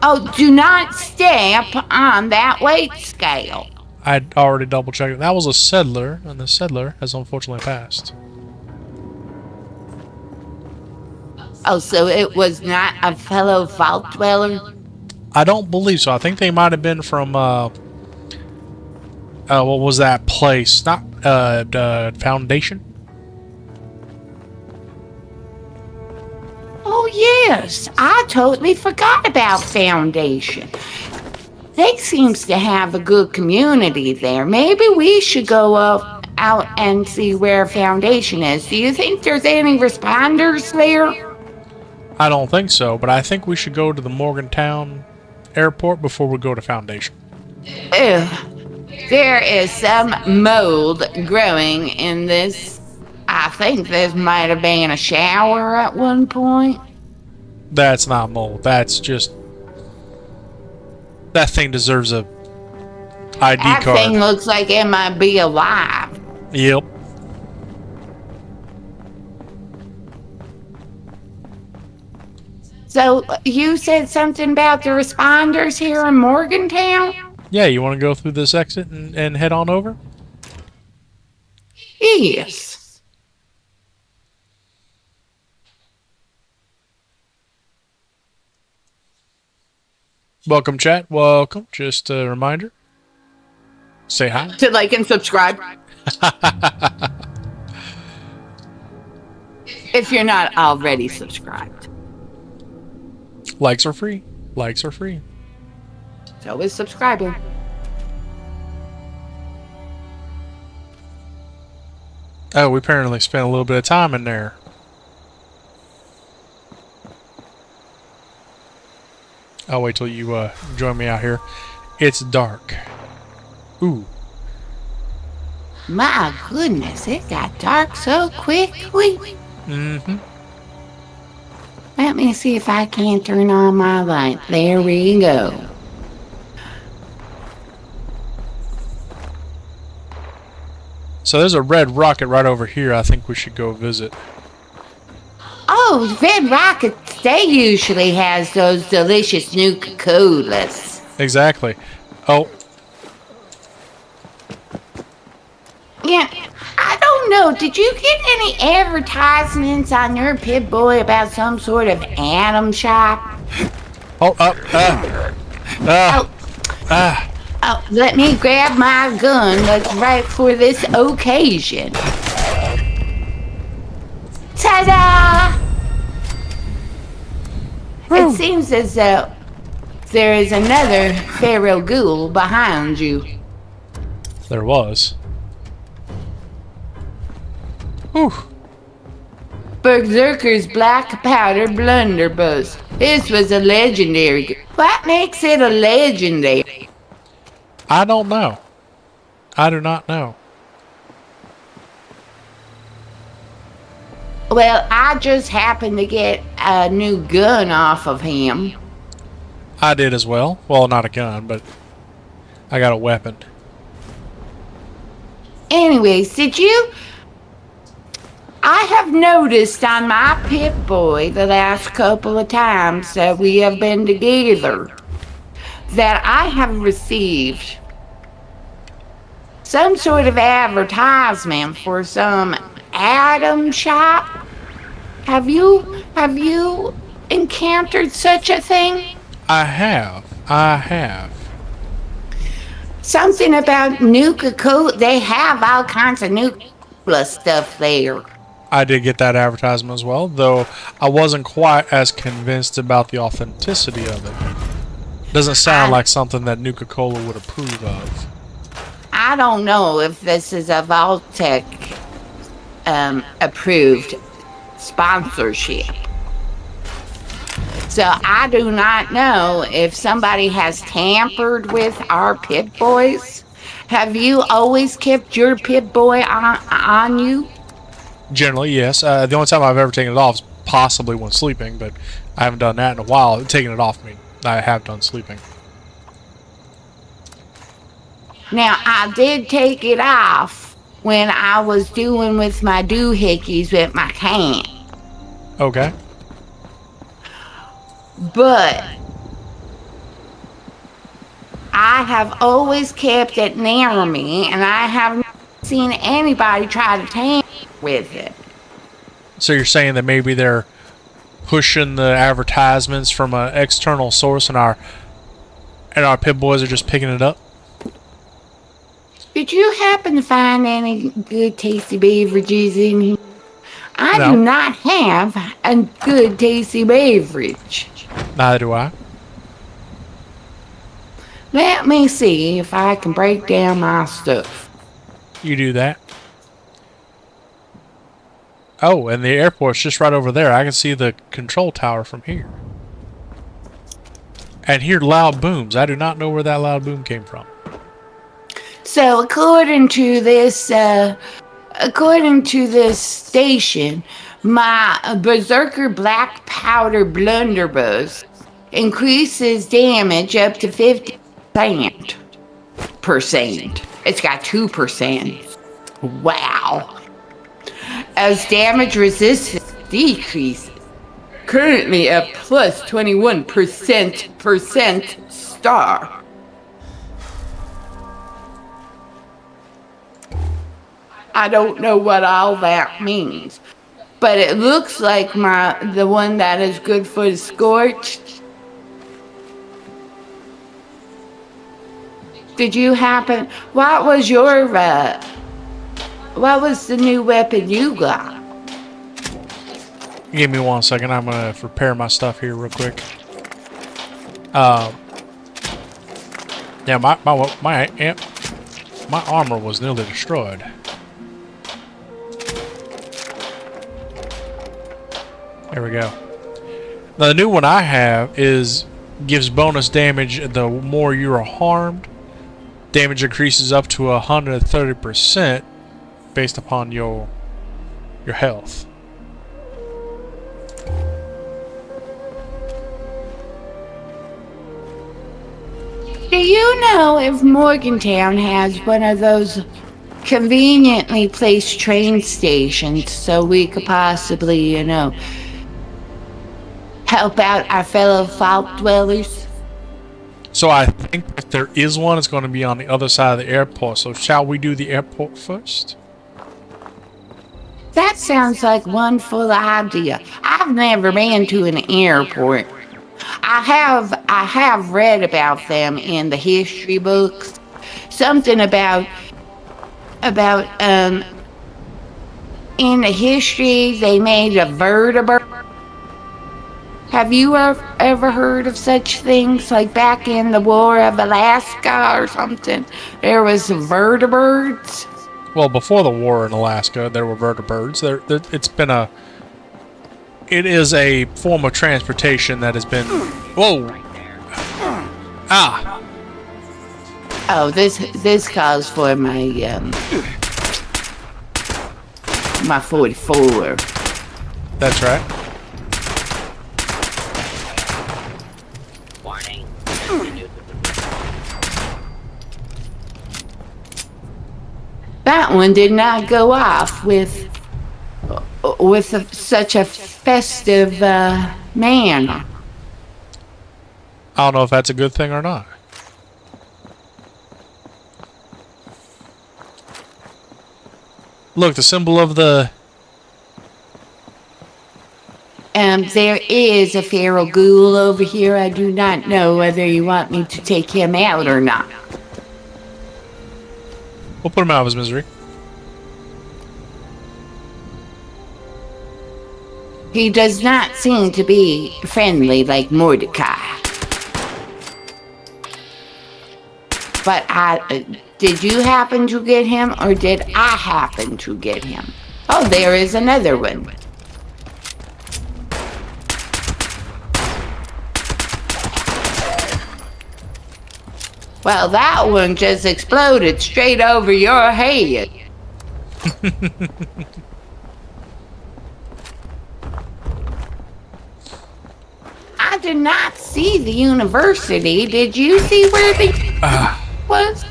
Oh, do not step on that weight scale. I'd already double-checked it. That was a settler, and the settler has unfortunately passed. Oh, so it was not a fellow vault dweller? I don't believe so. I think they might have been from, what was that place? Not, Foundation? Oh, yes. I totally forgot about Foundation. They seems to have a good community there. Maybe we should go out and see where Foundation is. Do you think there's any responders there? I don't think so, but I think we should go to the Morgantown airport before we go to Foundation. Ugh. There is some mold growing in this. I think this might have been a shower at one point. That's not mold. That's just... That thing deserves a ID That card. thing looks like it might be alive. Yep. So, you said something about the responders here in Morgantown? Yeah, you want to go through this exit and head on over? Yes. Welcome, chat. Welcome. Just a reminder. Say hi. To like and subscribe. If you're not already subscribed. Likes are free. Likes are free. So is subscribing. Oh, we apparently spent a little bit of time in there. I'll wait till you join me out here. It's dark. Ooh. My goodness, it got dark so quickly. Mm-hmm. Let me see if I can turn on my light. There we go. So there's a red rocket right over here I think we should go visit. Oh, Red Rocket, they usually has those delicious Nuka-Colas. Exactly. Oh. Yeah, I don't know. Did you get any advertisements on your Pip-Boy about some sort of Atom shop? Oh, Oh, let me grab my gun that's right for this occasion. Ta-da! It seems as though there is another Pharaoh Ghoul behind you. There was. Whew. Berserker's Black Powder Blunderbuss. This was a legendary. What makes it a legendary? I don't know. I do not know. Well, I just happened to get a new gun off of him. I did as well. Well, not a gun, but I got a weapon. Anyways, did you... I have noticed on my Pip-Boy the last couple of times that we have been together that I have received some sort of advertisement for some Atom shop. Have you encountered such a thing? I have. Something about Nuka-Cola. They have all kinds of Nuka-Cola stuff there. I did get that advertisement as well, though I wasn't quite as convinced about the authenticity of it. Doesn't sound like something that Nuka-Cola would approve of. I don't know if this is a Vault-Tec approved sponsorship. So I do not know if somebody has tampered with our Pip Boys. Have you always kept your Pip Boy on you? Generally, yes. The only time I've ever taken it off is possibly when sleeping, but I haven't done that in a while. Taking it off, I have done sleeping. Now, I did take it off when I was doing with my doohickeys with my can. Okay. But I have always kept it near me, and I have not seen anybody try to tamper with it. So you're saying that maybe they're pushing the advertisements from an external source, and our Pip Boys are just picking it up? Did you happen to find any good tasty beverages in here? I No. do not have a good tasty beverage. Neither do I. Let me see if I can break down my stuff. You do that. Oh, and the airport's just right over there. I can see the control tower from here. And hear loud booms. I do not know where that loud boom came from. So according to this station, my Berserker Black Powder Blunderbuss increases damage up to 50%. It's got 2%. Wow. As damage resistance decreases, currently a plus 21% star. I don't know what all that means, but it looks like the one that is good for the scorched. Did you happen? What was the new weapon you got? Give me 1 second. I'm gonna repair my stuff here real quick. Yeah, my armor was nearly destroyed. There we go. Now, the new one I have gives bonus damage the more you are harmed. Damage increases up to 130% based upon your health. Do you know if Morgantown has one of those conveniently placed train stations so we could possibly, help out our fellow fault dwellers? So I think if there is one, it's going to be on the other side of the airport. So shall we do the airport first? That sounds like one full idea. I've never been to an airport. I have read about them in the history books. Something about in the history they made a vertebrate. Have you ever heard of such things? Like back in the War of Alaska or something, there was vertebrates. Well, before the war in Alaska, there were vertebrates. It is a form of transportation that has been. Whoa! Ah! Oh, this calls for my my 44. That's right. That one did not go off with such a festive manner. I don't know if that's a good thing or not. Look, the symbol of the... There is a feral ghoul over here. I do not know whether you want me to take him out or not. We'll put him out of his misery. He does not seem to be friendly like Mordecai. But did you happen to get him, or did I happen to get him? Oh, there is another one. Well, that one just exploded straight over your head. I did not see the university. Did you see where the was?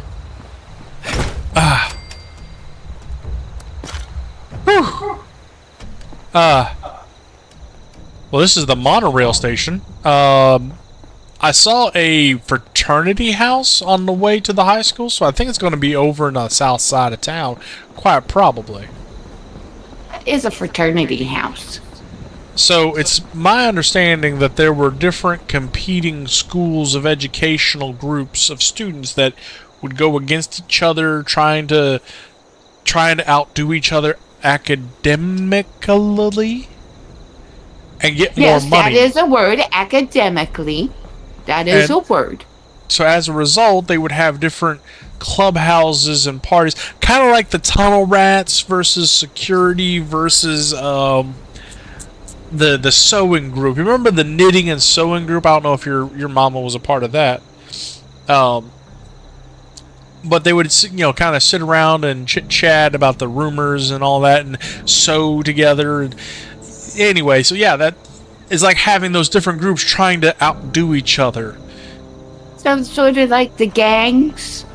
Well, this is the monorail station. I saw a fraternity house on the way to the high school, so I think it's going to be over in the south side of town, quite probably. It is a fraternity house. So it's my understanding that there were different competing schools of educational groups of students that would go against each other, trying to outdo each other academically and get more money. Yes, that is a word, academically. That is a word. So as a result, they would have different clubhouses and parties, kind of like the tunnel rats versus security versus the sewing group. You remember the knitting and sewing group? I don't know if your mama was a part of that. But they would, kind of sit around and chit-chat about the rumors and all that and sew together. Anyway, so yeah, that is like having those different groups trying to outdo each other. So sort of like the gangs?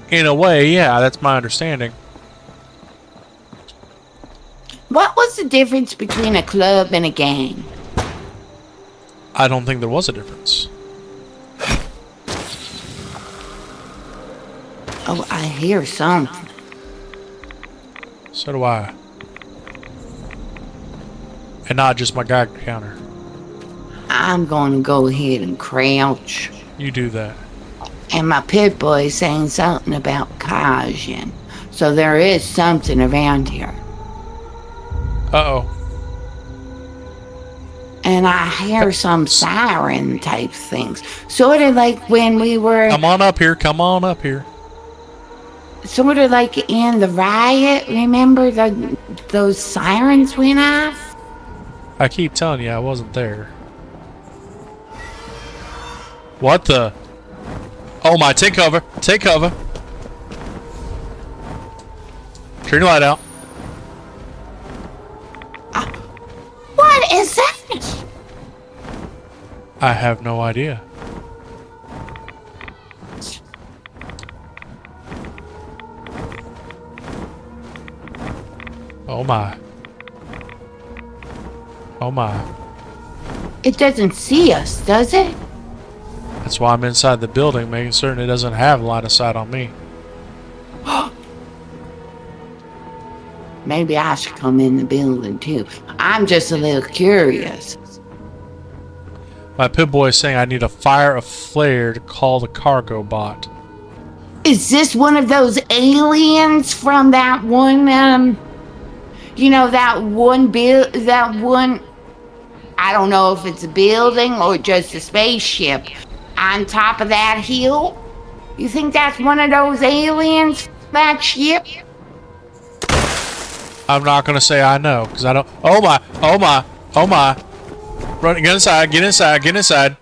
In a way, yeah, that's my understanding. What was the difference between a club and a gang? I don't think there was a difference. Oh, I hear something. So do I. And not just my Geiger counter. I'm going to go ahead and crouch. You do that. And my pit boy is saying something about Kajin. So there is something around here. Uh-oh. And I hear some siren type things. Sort of like when we were... Come on up here. Come on up here. Sort of like in the riot. Remember those sirens went off? I keep telling you I wasn't there. What the? Oh my, take cover. Take cover. Turn your light out. What is that? I have no idea. Oh my. Oh my. It doesn't see us, does it? That's why I'm inside the building, making certain it doesn't have line of sight on me. Maybe I should come in the building too. I'm just a little curious. My pit boy is saying I need to fire a flare to call the cargo bot. Is this one of those aliens from that one, that one, I don't know if it's a building or just a spaceship on top of that hill? You think that's one of those aliens, that ship? I'm not going to say I know, because I don't... Oh my! Oh my! Oh my! Run, get inside, get inside, get inside.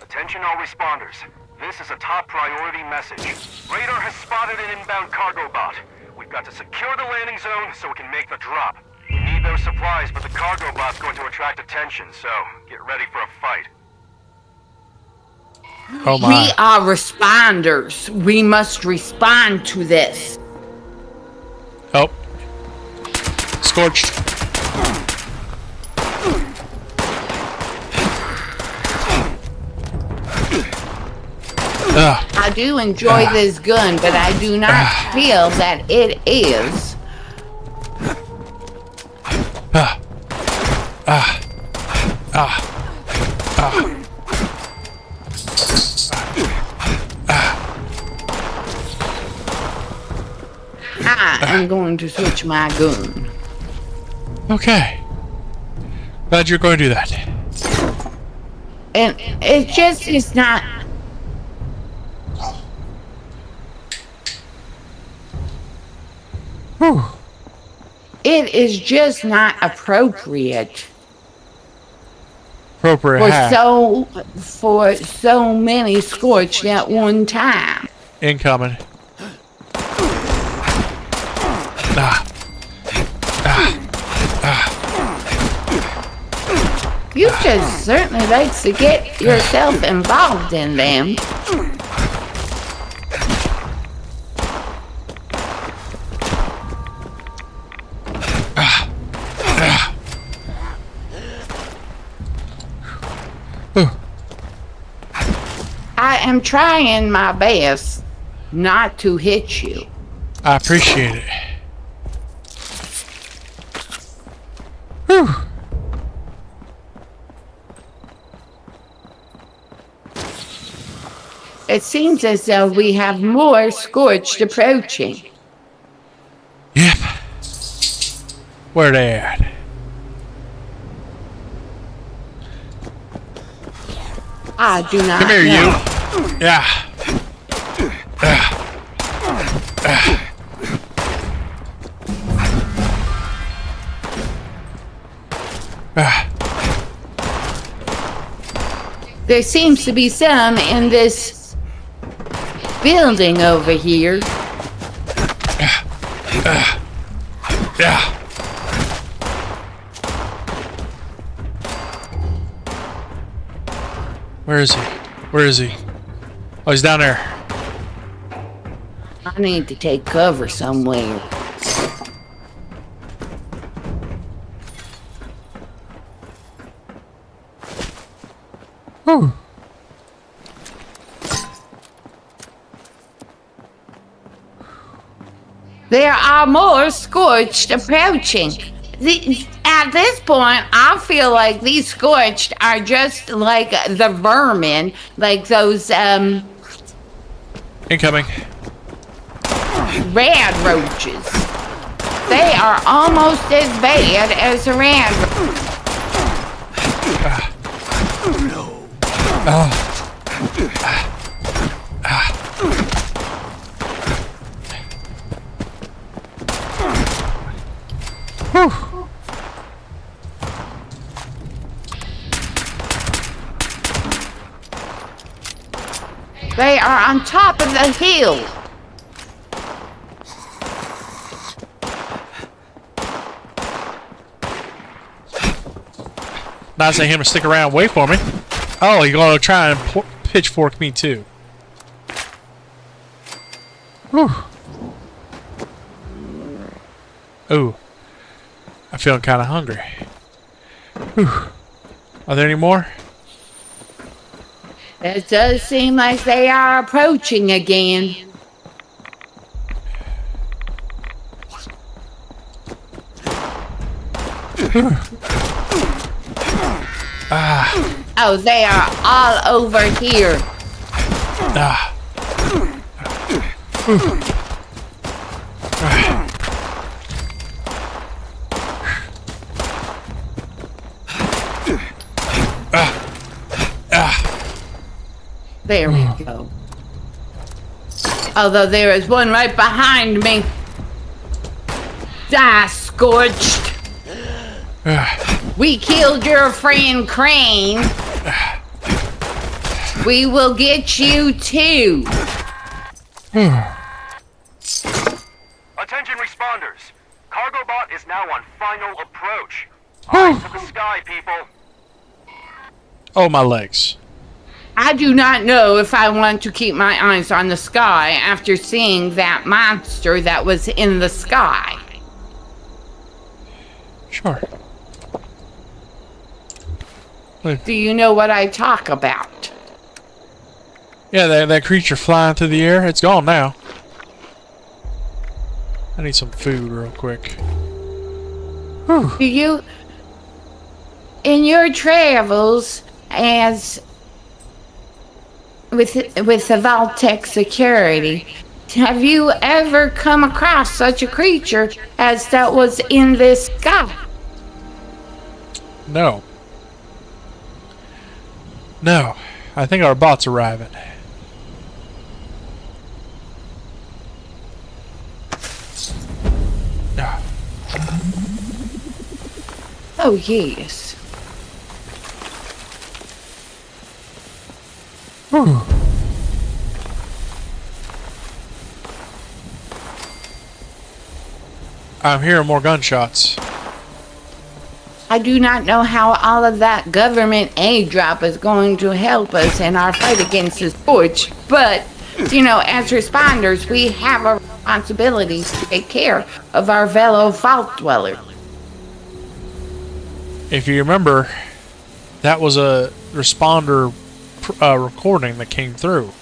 Attention all responders. This is a top priority message. Radar has spotted an inbound cargo bot. We've got to secure the landing zone so we can make the drop. We need those supplies, but the cargo bot's going to attract attention, so get ready for a fight. Oh my. We are responders. We must respond to this. Oh. Scorched. I do enjoy this gun, but I do not feel that it is. I'm going to switch my gun. Okay. Glad you're going to do that. And it just is not... Whew. it is just not appropriate Appropriate how? for so many scorched at one time. Incoming. Ah. You just certainly like to get yourself involved in them. I am trying my best not to hit you. I appreciate it. Whew. It seems as though we have more scorched approaching. Yep. Where they at? I do not Come here, know. you. Yeah. There seems to be some in this building over here. Yeah. Where is he? Where is he? Oh, he's down there. I need to take cover somewhere. Whew. There are more scorched approaching. At this point, I feel like these scorched are just like the vermin, like those Incoming. rad roaches. They are almost as bad as the rad roaches. Whew. They are on top of the hill. Not saying him to stick around, wait for me. Oh, you're gonna try and pitchfork me too. Whew. Ooh. I'm feeling kind of hungry. Whew. Are there any more? It does seem like they are approaching again. Oh, they are all over here. Ah. There we go. Although there is one right behind me. Die, scorched. We killed your friend Crane. We will get you too. Attention responders. Cargo bot is now on final approach. Eyes to the sky, people. Oh, my legs. I do not know if I want to keep my eyes on the sky after seeing that monster that was in the sky. Sure. Do you know what I talk about? Yeah, that creature flying through the air, it's gone now. I need some food real quick. Whew. Do you, in your travels as with the Vault-Tec security, have you ever come across such a creature as that was in this sky? No. No. I think our bot's arriving. Ah. Oh, yes. I'm hearing more gunshots. I do not know how all of that government aid drop is going to help us in our fight against the scorch, but, you know, as responders, we have a responsibility to take care of our fellow vault dwellers. If you remember, that was a responder recording that came through.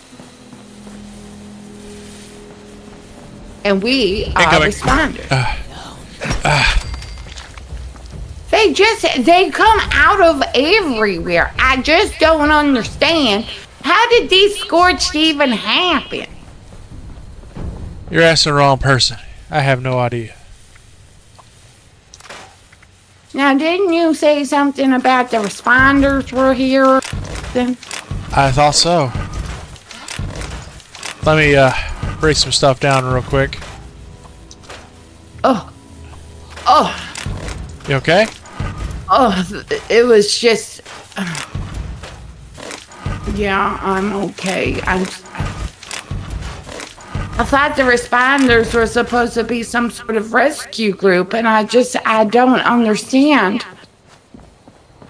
And we are Incoming. responders. They come out of everywhere. I just don't understand. How did these scorched even happen? You're asking the wrong person. I have no idea. Now, didn't you say something about the responders were here? Then? I thought so. Let me break some stuff down real quick. Oh. You okay? Oh, it was just... Yeah, I'm okay. I thought the responders were supposed to be some sort of rescue group, and I don't understand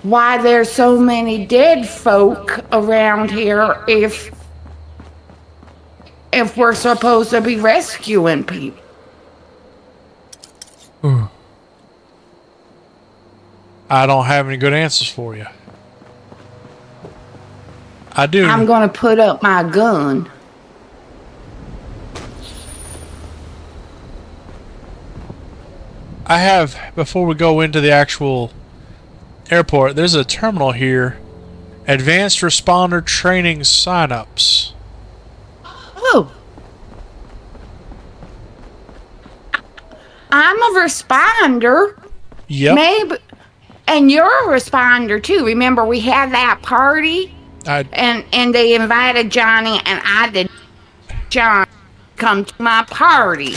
why there's so many dead folk around here if we're supposed to be rescuing people. I don't have any good answers for you. I do. I'm gonna put up my gun. I have, before we go into the actual airport, there's a terminal here. Advanced Responder Training Signups. Oh. I'm a responder. Yep. Maybe, and you're a responder too. Remember, we had that party, and they invited Johnny, and I did. John, come to my party.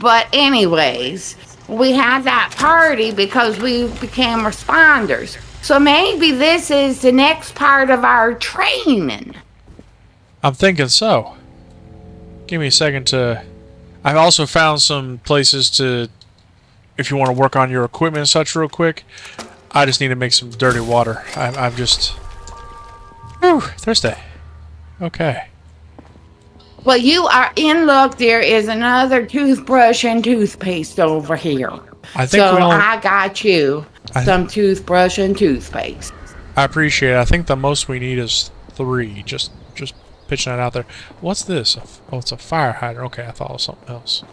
But anyways, we had that party because we became responders. So maybe this is the next part of our training. I'm thinking so. Give me a second to... I've also found some places to... If you want to work on your equipment and such real quick. I just need to make some dirty water. I'm just... Whew, thirsty. Okay. Well, you are in luck. There is another toothbrush and toothpaste over here. I think I got you some toothbrush and toothpaste. I appreciate it. I think the most we need is 3. Just pitching that out there. What's this? Oh, it's a fire hydrant. Okay, I thought it was something else.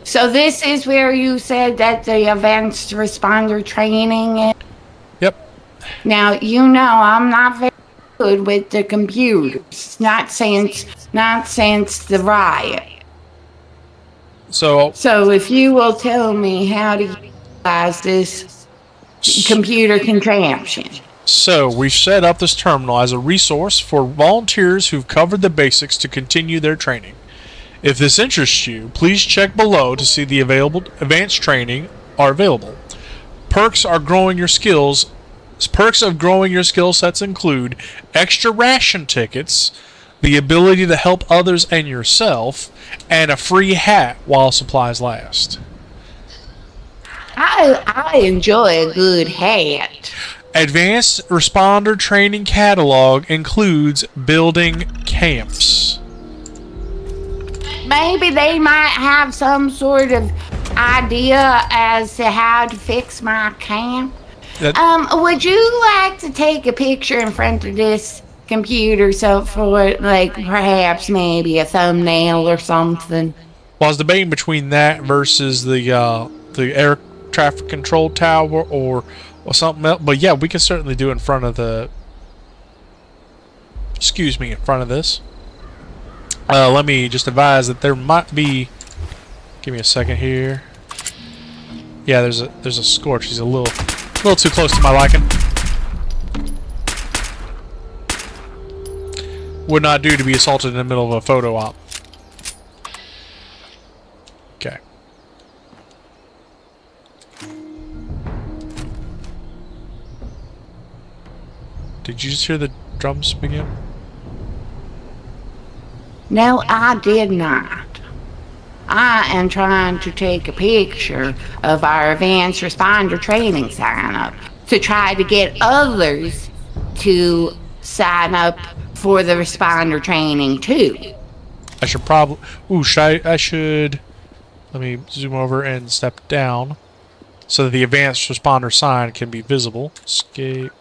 So this is where you said that the advanced responder training is? Yep. Now, you know I'm not very good with the computers. Not since the riot. So if you will tell me how to utilize this computer contraption. So, we've set up this terminal as a resource for volunteers who've covered the basics to continue their training. If this interests you, please check below to see the available advanced training are available. Perks of growing your skill sets include extra ration tickets, the ability to help others and yourself, and a free hat while supplies last. I enjoy a good hat. Advanced Responder Training Catalog includes building camps. Maybe they might have some sort of idea as to how to fix my camp. Would you like to take a picture in front of this computer so for like perhaps maybe a thumbnail or something? Well, I was debating between that versus the air traffic control tower or something else. But yeah, we can certainly do it in front of the... Excuse me, in front of this. Let me just advise that there might be... Give me a second here. Yeah, there's a scorch. He's a little too close to my liking. Would not do to be assaulted in the middle of a photo op. Okay. Did you just hear the drums begin? No, I did not. I am trying to take a picture of our advanced responder training sign up to try to get others to sign up for the responder training too. I should probably... Ooh, I should... Let me zoom over and step down so that the advanced responder sign can be visible. Escape.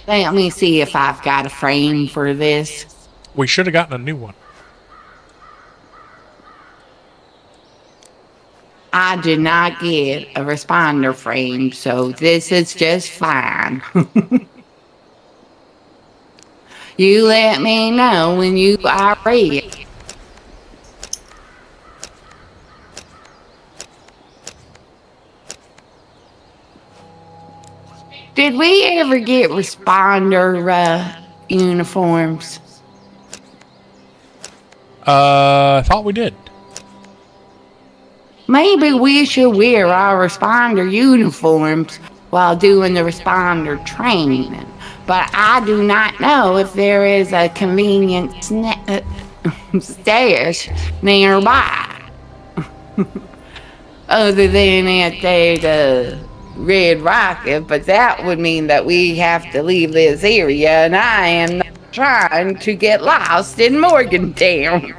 Let me see if I've got a frame for this. We should have gotten a new one. I did not get a responder frame, so this is just fine. You let me know when you are ready. Did we ever get responder uniforms? I thought we did. Maybe we should wear our responder uniforms while doing the responder training. But I do not know if there is a convenient stash nearby. Other than at the Red Rocket, but that would mean that we have to leave this area, and I am not trying to get lost in Morgantown.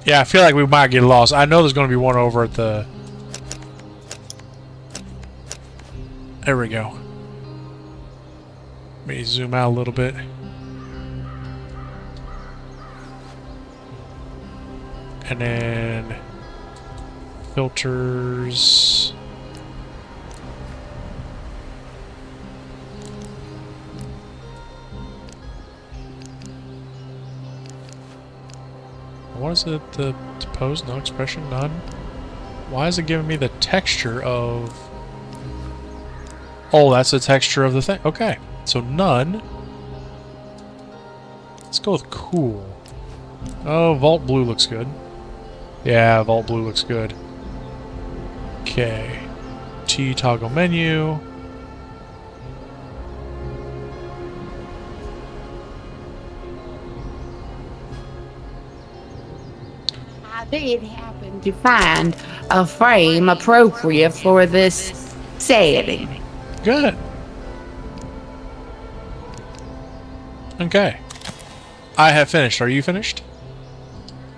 Yeah, I feel like we might get lost. I know there's going to be one over at the... There we go. Let me zoom out a little bit. And then... Filters... What is it? The pose, no expression, none. Why is it giving me the texture of... Oh, that's the texture of the thing. Okay, so none. Let's go with cool. Oh, Vault Blue looks good. Yeah, Vault Blue looks good. Okay. T toggle menu. I did happen to find a frame appropriate for this setting. Good. Okay. I have finished. Are you finished?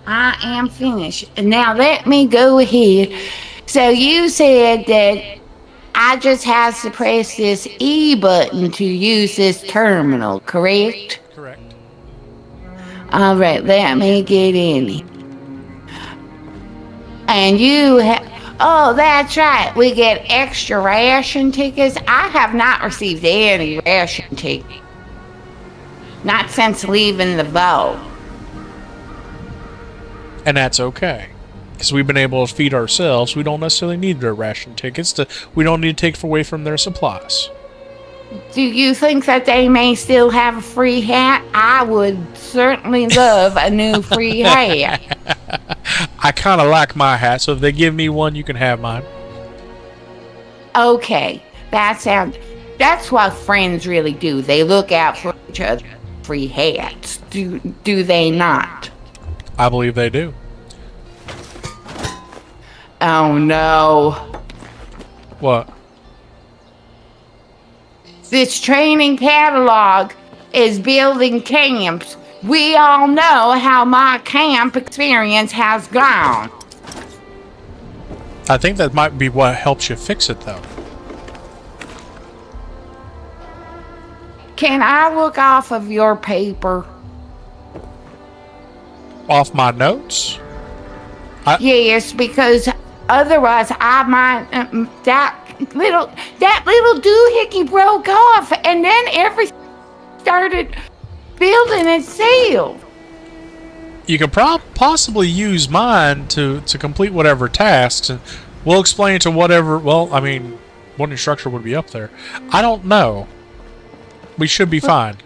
I am finished. Now let me go ahead. So you said that I just have to press this E button to use this terminal, correct? Correct. All right, let me get in. And you oh, that's right. We get extra ration tickets. I have not received any ration tickets. Not since leaving the vault. And that's okay. Because we've been able to feed ourselves. We don't necessarily need their ration tickets. We don't need to take away from their supplies. Do you think that they may still have a free hat? I would certainly love a new free hat. I kind of like my hat, so if they give me one, you can have mine. Okay, that's what friends really do. They look out for each other. Free hats. Do they not? I believe they do. Oh no. What? This training catalog is building camps. We all know how my camp experience has gone. I think that might be what helps you fix it, though. Can I look off of your paper? Off my notes? Yes, because otherwise I might... that little doohickey broke off, and then everything started building itself. You could possibly use mine to complete whatever tasks, and we'll explain to whatever... Well, I mean, what instructor would be up there? I don't know. We should be fine.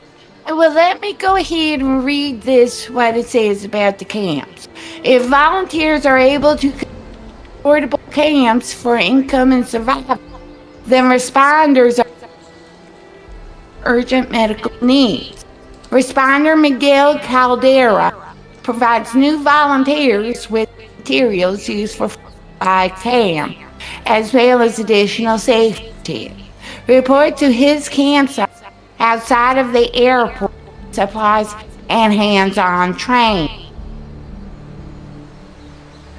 Well, let me go ahead and read this, what it says about the camps. If volunteers are able to portable camps for incoming survivors. Then responders are urgent medical needs. Responder Miguel Caldera provides new volunteers with materials used for by camp, as well as additional safety. Report to his campsite outside of the airport, supplies, and hands-on training.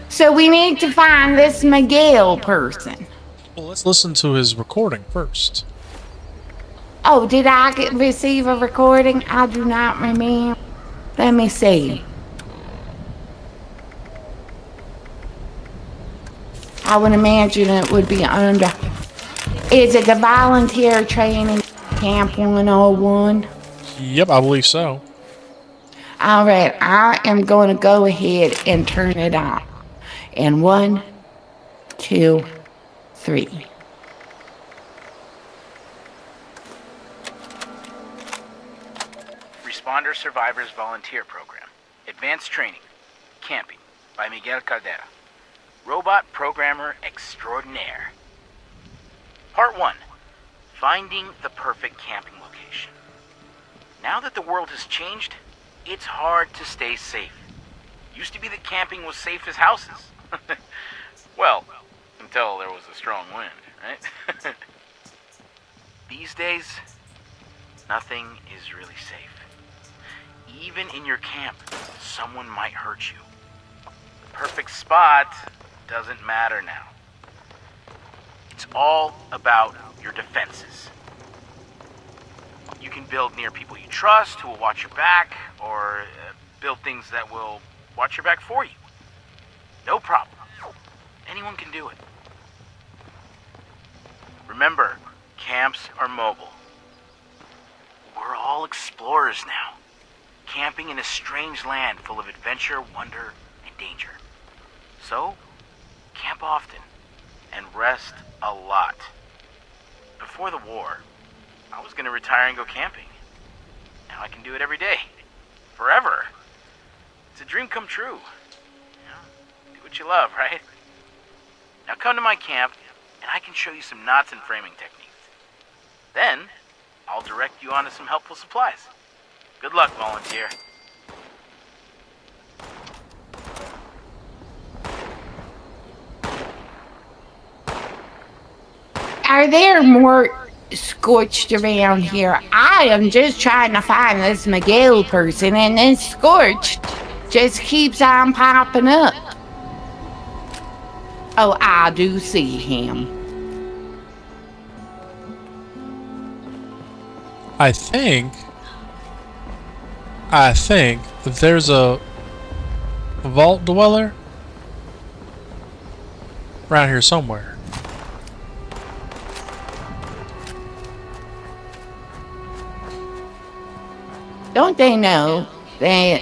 So we need to find this Miguel person. Well, let's listen to his recording first. Oh, did I receive a recording? I do not remember. Let me see. I would imagine it would be under... Is it the volunteer training camp 101? Yep, I believe so. All right, I am going to go ahead and turn it on. And 1, 2, 3. Responder Survivors Volunteer Program. Advanced Training. Camping by Miguel Caldera. Robot Programmer Extraordinaire. Part 1. Finding the perfect camping location. Now that the world has changed, it's hard to stay safe. Used to be that camping was safe as houses. Well, until there was a strong wind, right? These days, nothing is really safe. Even in your camp, someone might hurt you. The perfect spot doesn't matter now. It's all about your defenses. You can build near people you trust who will watch your back, or build things that will watch your back for you. No problem. Anyone can do it. Remember, camps are mobile. We're all explorers now, camping in a strange land full of adventure, wonder, and danger. So, camp often, and rest a lot. Before the war, I was gonna retire and go camping. Now I can do it every day. Forever. It's a dream come true. Do what you love, right? Now come to my camp, and I can show you some knots and framing techniques. Then, I'll direct you onto some helpful supplies. Good luck, volunteer. Are there more scorched around here? I am just trying to find this Miguel person, and this scorched just keeps on popping up. Oh, I do see him. I think that there's a vault dweller around here somewhere. Don't they know that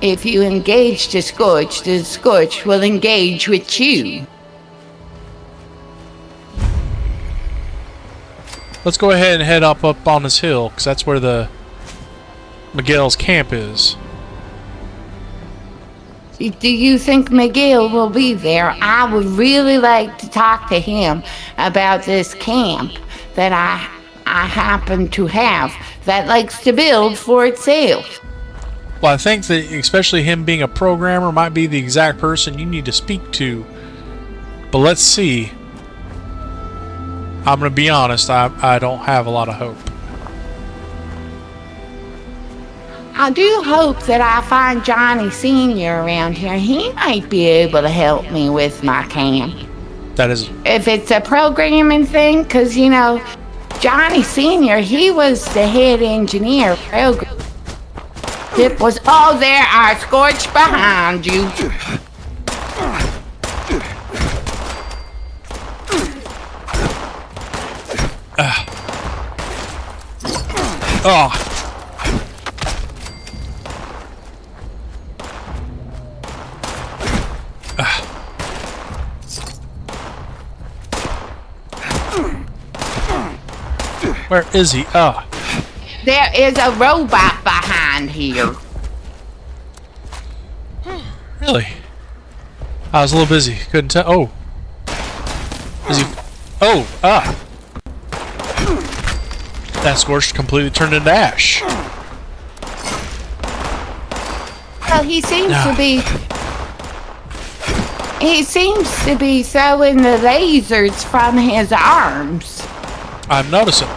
if you engage the scorch will engage with you? Let's go ahead and head up on this hill, because that's where the Miguel's camp is. Do you think Miguel will be there? I would really like to talk to him about this camp that I happen to have that likes to build for itself. Well, I think that especially him being a programmer might be the exact person you need to speak to. But let's see. I'm going to be honest, I don't have a lot of hope. I do hope that I find Johnny Sr. around here. He might be able to help me with my camp. That is... If it's a programming thing, because, you know, Johnny Sr., he was the head engineer program. It was, oh, there are scorched behind you. Oh. Where is he? Oh. There is a robot behind here. Really? I was a little busy. Couldn't tell. Oh, Is he? Oh, that scorch completely turned into ash. Well, he seems to be. He seems to be throwing the lasers from his arms. I'm noticing.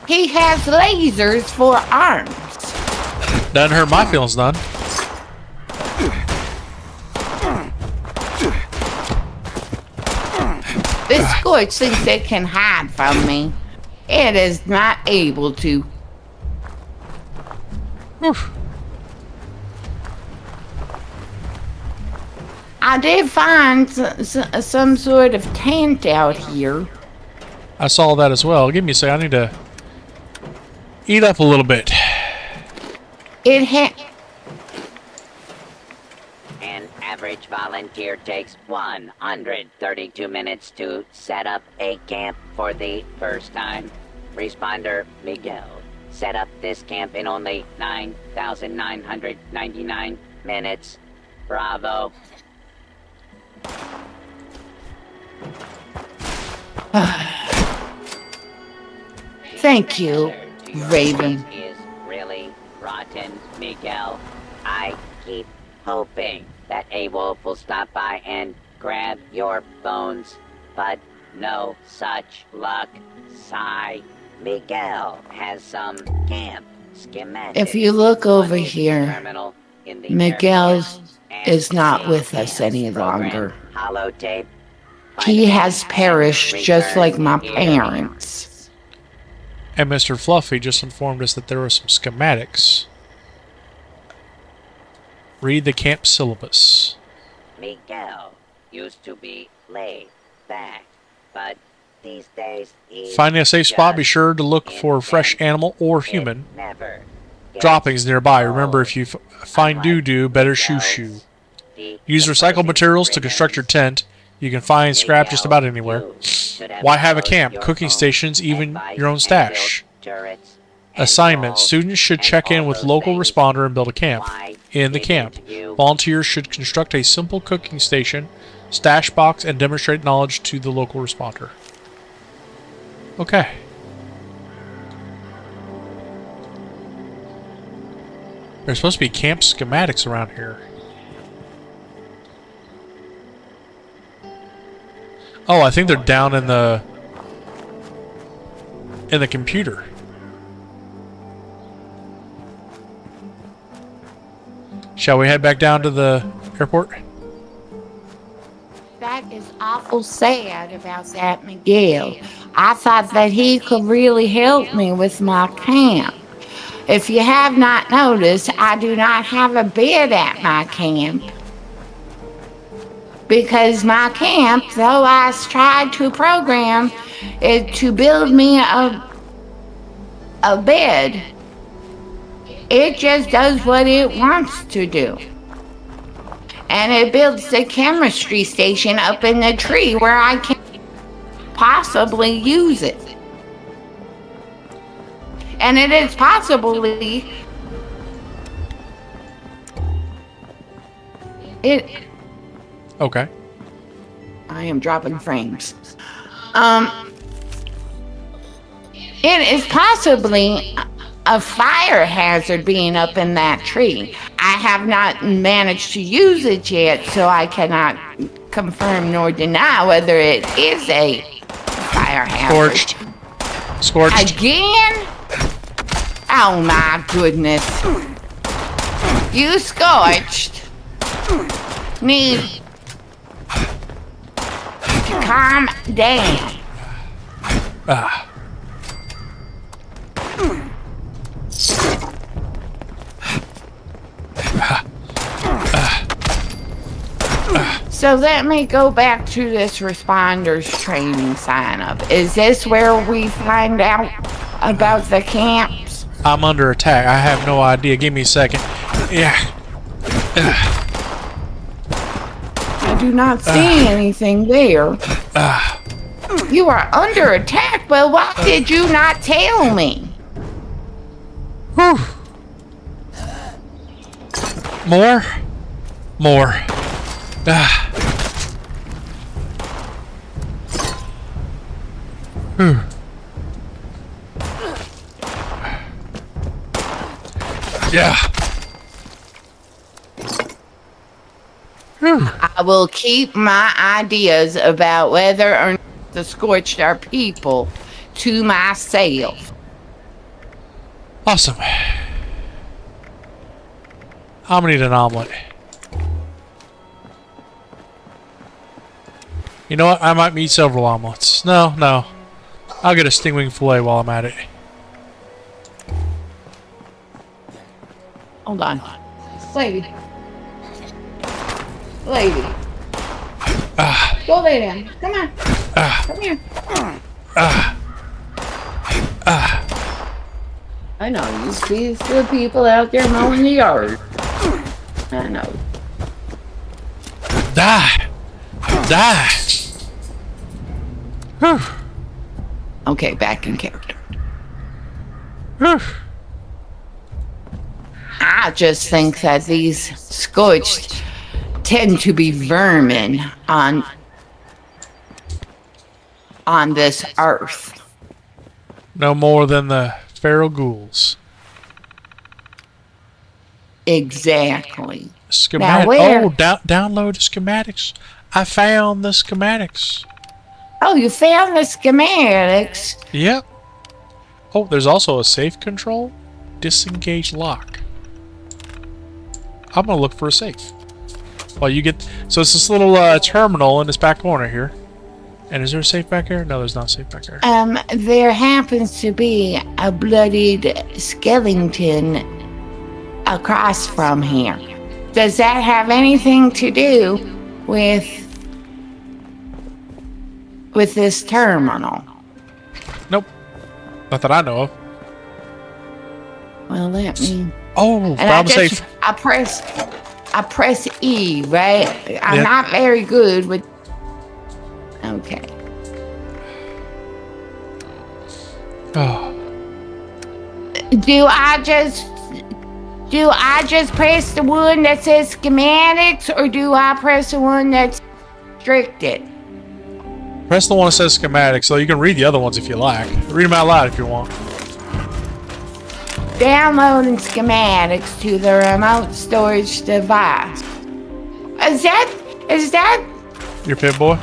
He has lasers for arms. Doesn't hurt my feelings none. This scorch thinks it can hide from me. It is not able to. Oof. I did find some sort of tent out here. I saw that as well. Give me a second. I need to eat up a little bit. An average volunteer takes 132 minutes to set up a camp for the first time. Responder Miguel set up this camp in only 9,999 minutes. Bravo. Thank you, Raven. Is really rotten, Miguel. I keep hoping that a wolf will stop by and grab your bones, but no such luck. Sigh. Miguel has some camp schematics. If you look over here, Miguel is not with us any longer. Holotape. He has perished just like my parents. And Mr. Fluffy just informed us that there were some schematics. Read the camp syllabus. Miguel used to be laid back, but these days he's Finding a safe spot, be sure to look for fresh animal or human droppings nearby. Remember, if you find doo-doo, better shoo-shoo. Use recycled materials to construct your tent. You can find scrap just about anywhere. Why have a camp, cooking stations, even your own stash? Assignment. Students should check in with local responder and build a camp. In the camp, volunteers should construct a simple cooking station, stash box, and demonstrate knowledge to the local responder. Okay. There's supposed to be camp schematics around here. Oh, I think they're down in the computer. Shall we head back down to the airport? That is awful sad about that Miguel. I thought that he could really help me with my camp. If you have not noticed, I do not have a bed at my camp. Because my camp, though I tried to program it to build me a bed, it just does what it wants to do. And it builds the chemistry station up in the tree where I can possibly use it. And it is possibly... Okay. I am dropping frames. It is possibly a fire hazard being up in that tree. I have not managed to use it yet, so I cannot confirm nor deny whether it is a fire hazard. Scorched. Again? Oh my goodness. You scorched. Need to calm down. So let me go back to this responders training sign up. Is this where we find out about the camps? I'm under attack. I have no idea. Give me a second. Yeah. I do not see anything there. You are under attack, but why did you not tell me? Whew. More? More. Ah. Whew. Yeah. Whew. I will keep my ideas about whether or not the Scorched are people to myself. Awesome. I'm gonna need an omelet. You know what? I might need several omelets. No. I'll get a stingwing fillet while I'm at it. Hold on. Lady. Go lay down. Come on. Come here. I know, you see the people out there mowing the yard. I know. Die! Whew. Okay, back in character. Whew. I just think that these Scorched tend to be vermin on this earth. No more than the feral ghouls. Exactly. Schematic. Now where? Oh, download the schematics. I found the schematics. Oh, you found the schematics. Yep. Oh, there's also a safe control. Disengage lock. I'm gonna look for a safe. Well, you get... So it's this little terminal in this back corner here. And is there a safe back here? No, there's not a safe back here. There happens to be a bloodied skeleton across from here. Does that have anything to do with this terminal? Nope. Not that I know of. Well, let me... Oh, found safe. I press E, right? I'm Yep. not very good with... Okay. Oh. Do I just press the one that says schematics, or do I press the one that's restricted? Press the one that says schematics, so you can read the other ones if you like. Read them out loud if you want. Downloading schematics to the remote storage device. Is that? Your pit boy?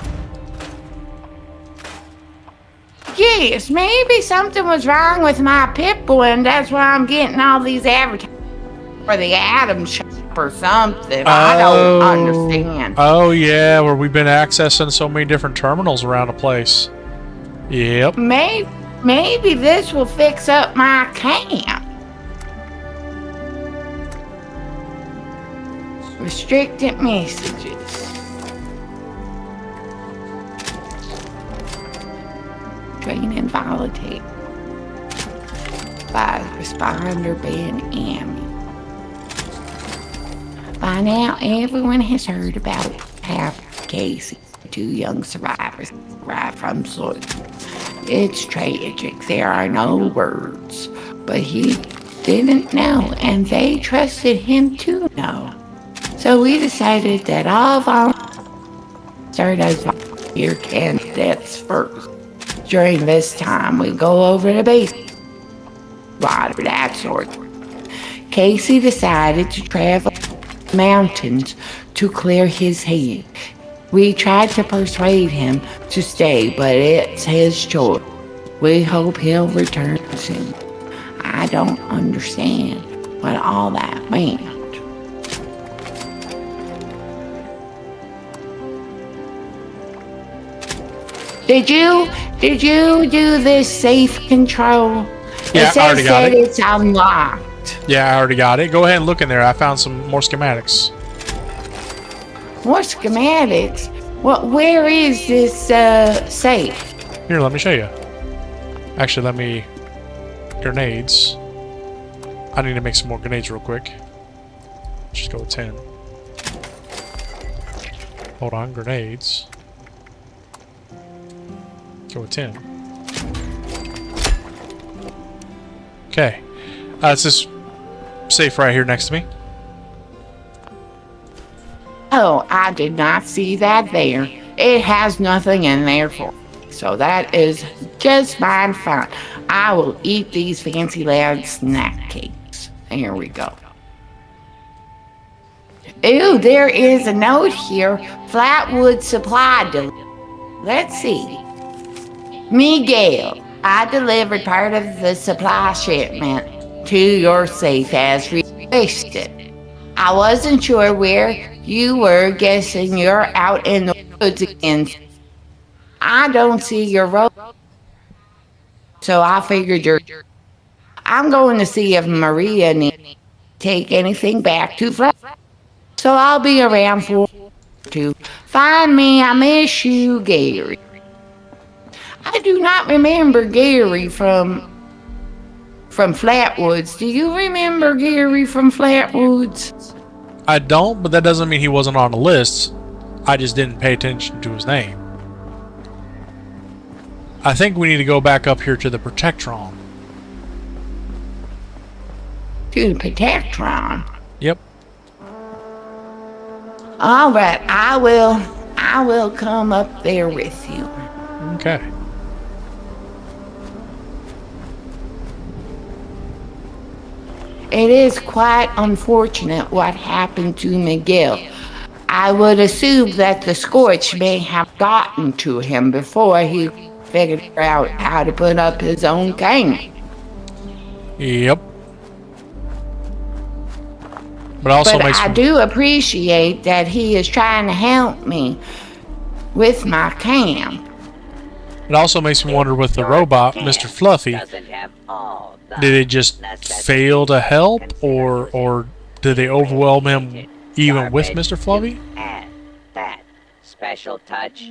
Yes, maybe something was wrong with my Pip-Boy, and that's why I'm getting all these advertisements for the Atom Shop or something. I don't understand. Oh, yeah, where we've been accessing so many different terminals around the place. Yep. Maybe this will fix up my camp. Restricted messages. Training volatility. By responder Ben Amy. By now, everyone has heard about how Casey, two young survivors, arrived from Sweden. It's tragic. There are no words. But he didn't know, and they trusted him to know. So we decided that all volunteers start as volunteer candidates first. During this time, we go over the base, water, that sort. Casey decided to travel mountains to clear his head. We tried to persuade him to stay, but it's his choice. We hope he'll return soon. I don't understand what all that meant. Did you do this safe control? Yeah, I already got it. It's unlocked. Yeah, I already got it. Go ahead and look in there. I found some more schematics. More schematics? Where is this safe? Here, let me show you. Actually, let me... Grenades. I need to make some more grenades real quick. Just go with 10. Hold on, grenades. Go with 10. Okay. It's this safe right here next to me. Oh, I did not see that there. It has nothing in there for me. So that is just fine. I will eat these fancy lad snack cakes. Here we go. Ooh, there is a note here. Flatwood Supply Let's see. Miguel, I delivered part of the supply shipment to your safe as requested. I wasn't sure where you were, guessing you're out in the woods again. I don't see your road, so I figured I'm going to see if Maria needs to take anything back to Flat. So I'll be around for to find me. I miss you, Gary. I do not remember Gary from Flatwoods. Do you remember Gary from Flatwoods? I don't, but that doesn't mean he wasn't on the list. I just didn't pay attention to his name. I think we need to go back up here to the Protectron. To the Protectron? Yep. All right, I will come up there with you. Okay. It is quite unfortunate what happened to Miguel. I would assume that the scorch may have gotten to him before he figured out how to put up his own camp. Yep. But also But makes I do appreciate that he is trying to help me with my camp. It also makes me wonder with the robot, Mr. Fluffy, Doesn't have all the did it just fail to help, or did they overwhelm him even with Mr. Fluffy? And that special touch.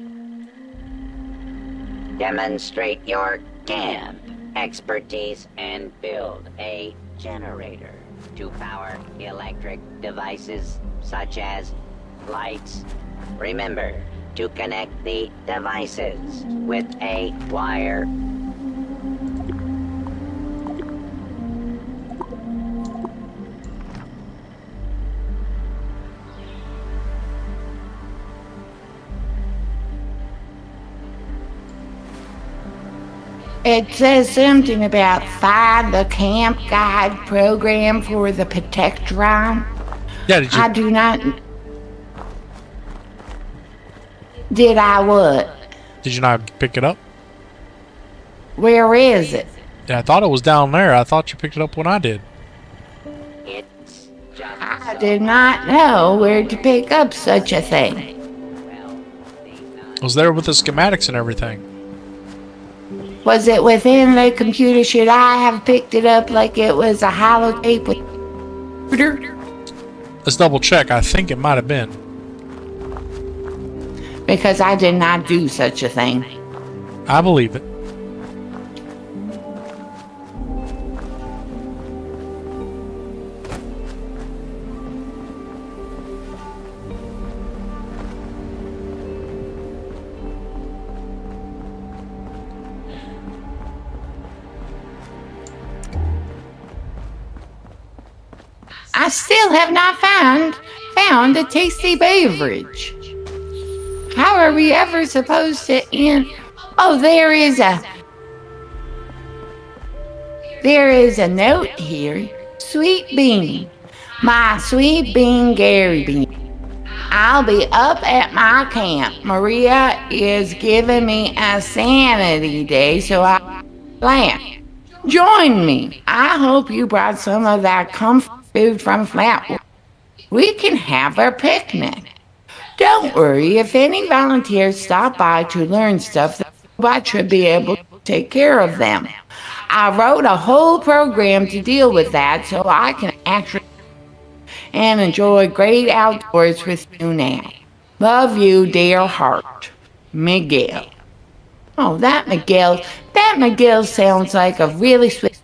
Demonstrate your camp expertise and build a generator to power electric devices such as lights. Remember to connect the devices with a wire. It says something about find the camp guide program for the Protectron. Yeah, did I you? do not. Did I what? Did you not pick it up? Where is it? Yeah, I thought it was down there. I thought you picked it up when I did. It's just I did not know where to pick up such a thing. It was there with the schematics and everything. Was it within the computer? Should I have picked it up like it was a holotape with computer? Let's double check. I think it might have been. Because I did not do such a thing. I believe it. I still have not found a tasty beverage. How are we ever supposed to end? Oh, there is a note here. Sweet Bean. My Sweet Bean Gary Bean. I'll be up at my camp. Maria is giving me a sanity day, so I plan. Join me. I hope you brought some of that comfort food from Flatwood. We can have a picnic. Don't worry, if any volunteers stop by to learn stuff, the robot should be able to take care of them. I wrote a whole program to deal with that, so I can actually and enjoy great outdoors with you now. Love you, dear heart. Miguel. Oh, that Miguel sounds like a really sweet.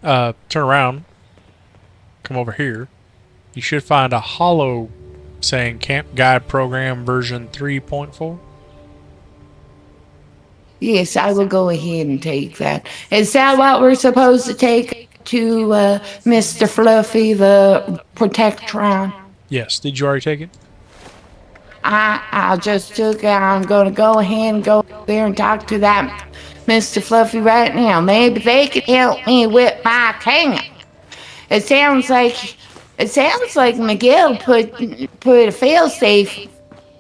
Turn around. Come over here. You should find a holo saying Camp Guide Program version 3.4. Yes, I will go ahead and take that. Is that what we're supposed to take to Mr. Fluffy, the Protectron? Yes. Did you already take it? I just took it. I'm going to go ahead and go there and talk to that Mr. Fluffy right now. Maybe they can help me with my camp. It sounds like Miguel put a failsafe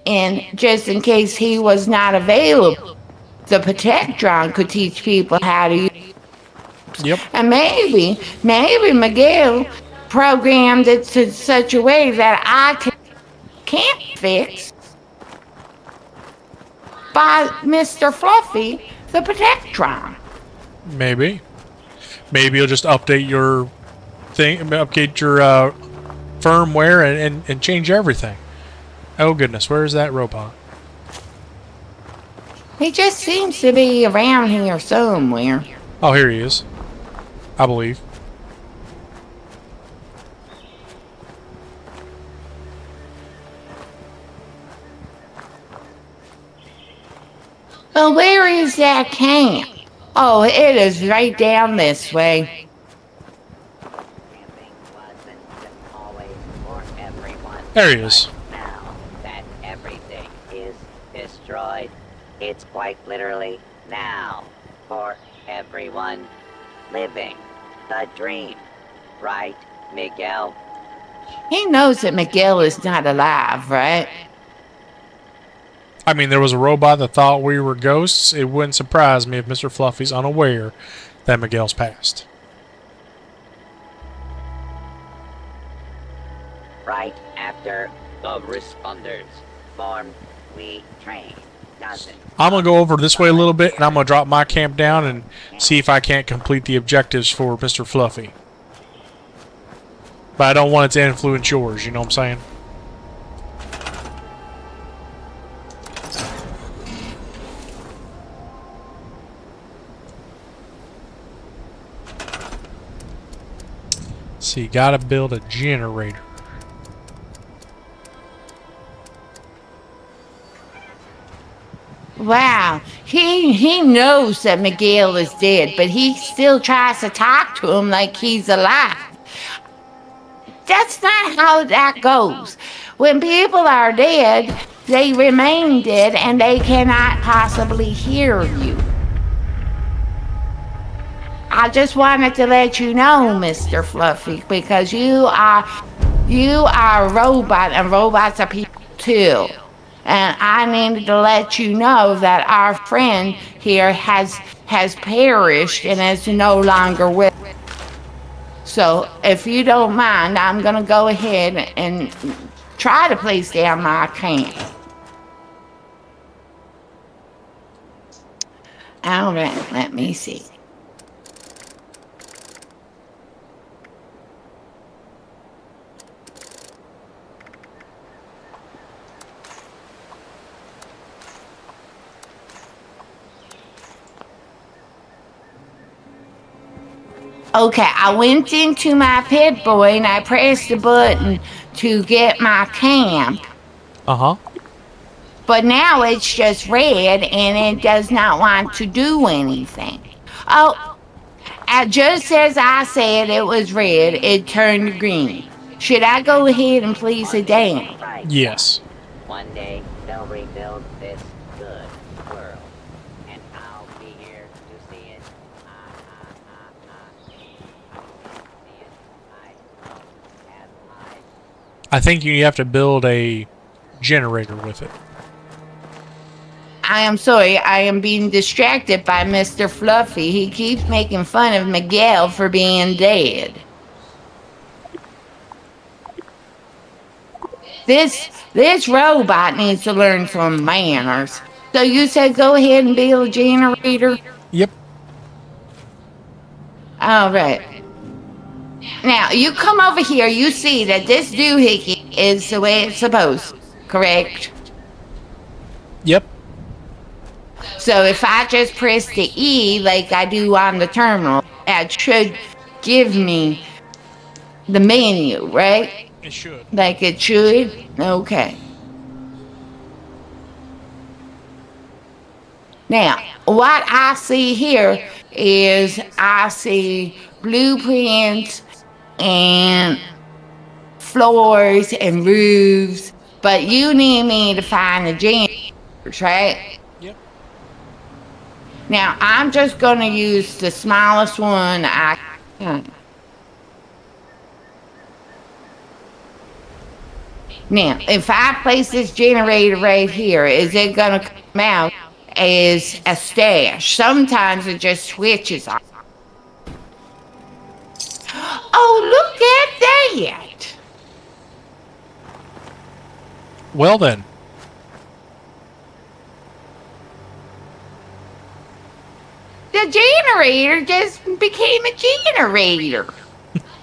in just in case he was not available. The Protectron could teach people how to use. Yep. And maybe Miguel programmed it to such a way that can't fix by Mr. Fluffy, the Protectron. Maybe. Maybe you'll just update your thing, update your firmware and change everything. Oh goodness, where is that robot? He just seems to be around here somewhere. Oh, here he is. I believe. Well, where is that camp? Oh, it is right down this way. Camping wasn't always for everyone. There he is. Now that everything is destroyed, it's quite literally now for everyone living the dream. Right, Miguel? He knows that Miguel is not alive, right? I mean, there was a robot that thought we were ghosts. It wouldn't surprise me if Mr. Fluffy's unaware that Miguel's passed. Right after the responders formed, we train dozens. I'm going to go over this way a little bit, and I'm going to drop my camp down and see if I can't complete the objectives for Mr. Fluffy. But I don't want it to influence yours, you know what I'm saying? So you gotta build a generator. Wow, he knows that Miguel is dead, but he still tries to talk to him like he's alive. That's not how that goes. When people are dead, they remain dead and they cannot possibly hear you. I just wanted to let you know, Mr. Fluffy, because you are a robot and robots are people too. And I needed to let you know that our friend here has perished and is no longer with us. So if you don't mind, I'm gonna go ahead and try to place down my camp. All right, let me see. Okay, I went into my pit boy and I pressed the button to get my camp. Uh-huh. But now it's just red and it does not want to do anything. Oh, just as I said it was red, it turned green. Should I go ahead and place it down? Right. Yes. One day they'll rebuild this good world, and I'll be here to see it. I think you have to build a generator with it. I am sorry, I am being distracted by Mr. Fluffy. He keeps making fun of Miguel for being dead. This robot needs to learn some manners. So you said go ahead and build a generator? Yep. All right. Now, you come over here, you see that this doohickey is the way it's supposed, correct? Yep. So if I just press the E like I do on the terminal, that should give me the menu, right? It should. Like it should? Okay. Now, what I see here is I see blueprints and floors and roofs, but you need me to find the generators, right? Yep. Now, I'm just going to use the smallest one I can. Now, if I place this generator right here, is it going to come out as a stash? Sometimes it just switches on. Oh, look at that! Well then. The generator just became a generator.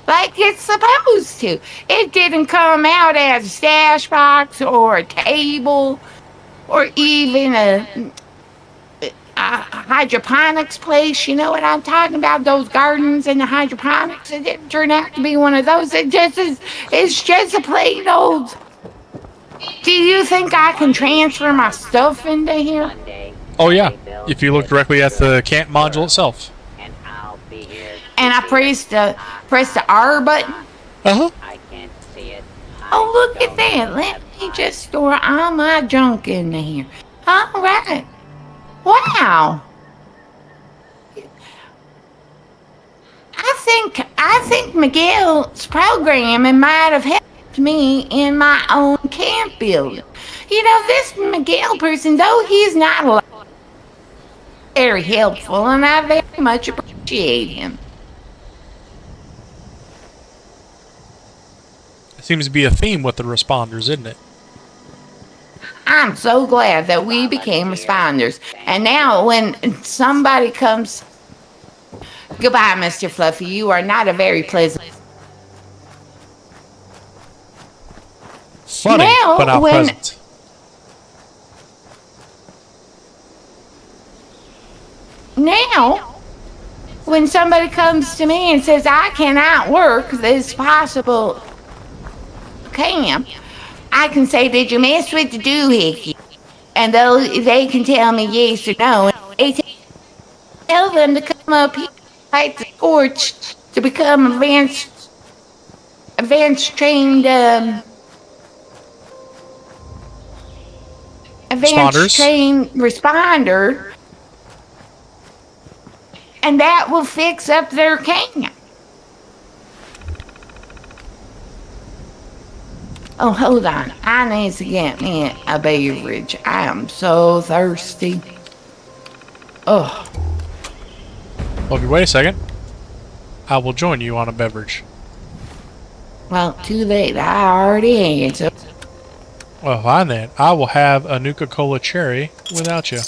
Like it's supposed to. It didn't come out as a stash box or a table or even a hydroponics place. You know what I'm talking about? Those gardens and the hydroponics. It didn't turn out to be one of those. It's just a plain old. Do you think I can transfer my stuff into here? Monday, Oh yeah. they build If you look directly at the camp module itself. and I'll be here. And I press the R button. Uh-huh. I can't see it. Oh, look at that. Let me just store all my junk in here. All right. Wow. I think Miguel's programming might have helped me in my own camp building. You know, this Miguel person, though he's not a lot, very helpful, and I very much appreciate him. Seems to be a theme with the responders, isn't it? I'm so glad that we became responders. And now when somebody comes... Goodbye, Mr. Fluffy. You are not a very pleasant... Funny, Now, but not when- present. Now, when somebody comes to me and says, I cannot work this possible camp, I can say, did you mess with the doohickey? And they can tell me yes or no. And they tell them to come up here, fight the scorch, to become advanced trained, Responders. trained responder. And that will fix up their camp. Oh, hold on. I need to get me a beverage. I am so thirsty. Oh, Well, if you wait a second, I will join you on a beverage. well, too late. I already had some. Well, fine then. I will have a Nuka-Cola Cherry without you.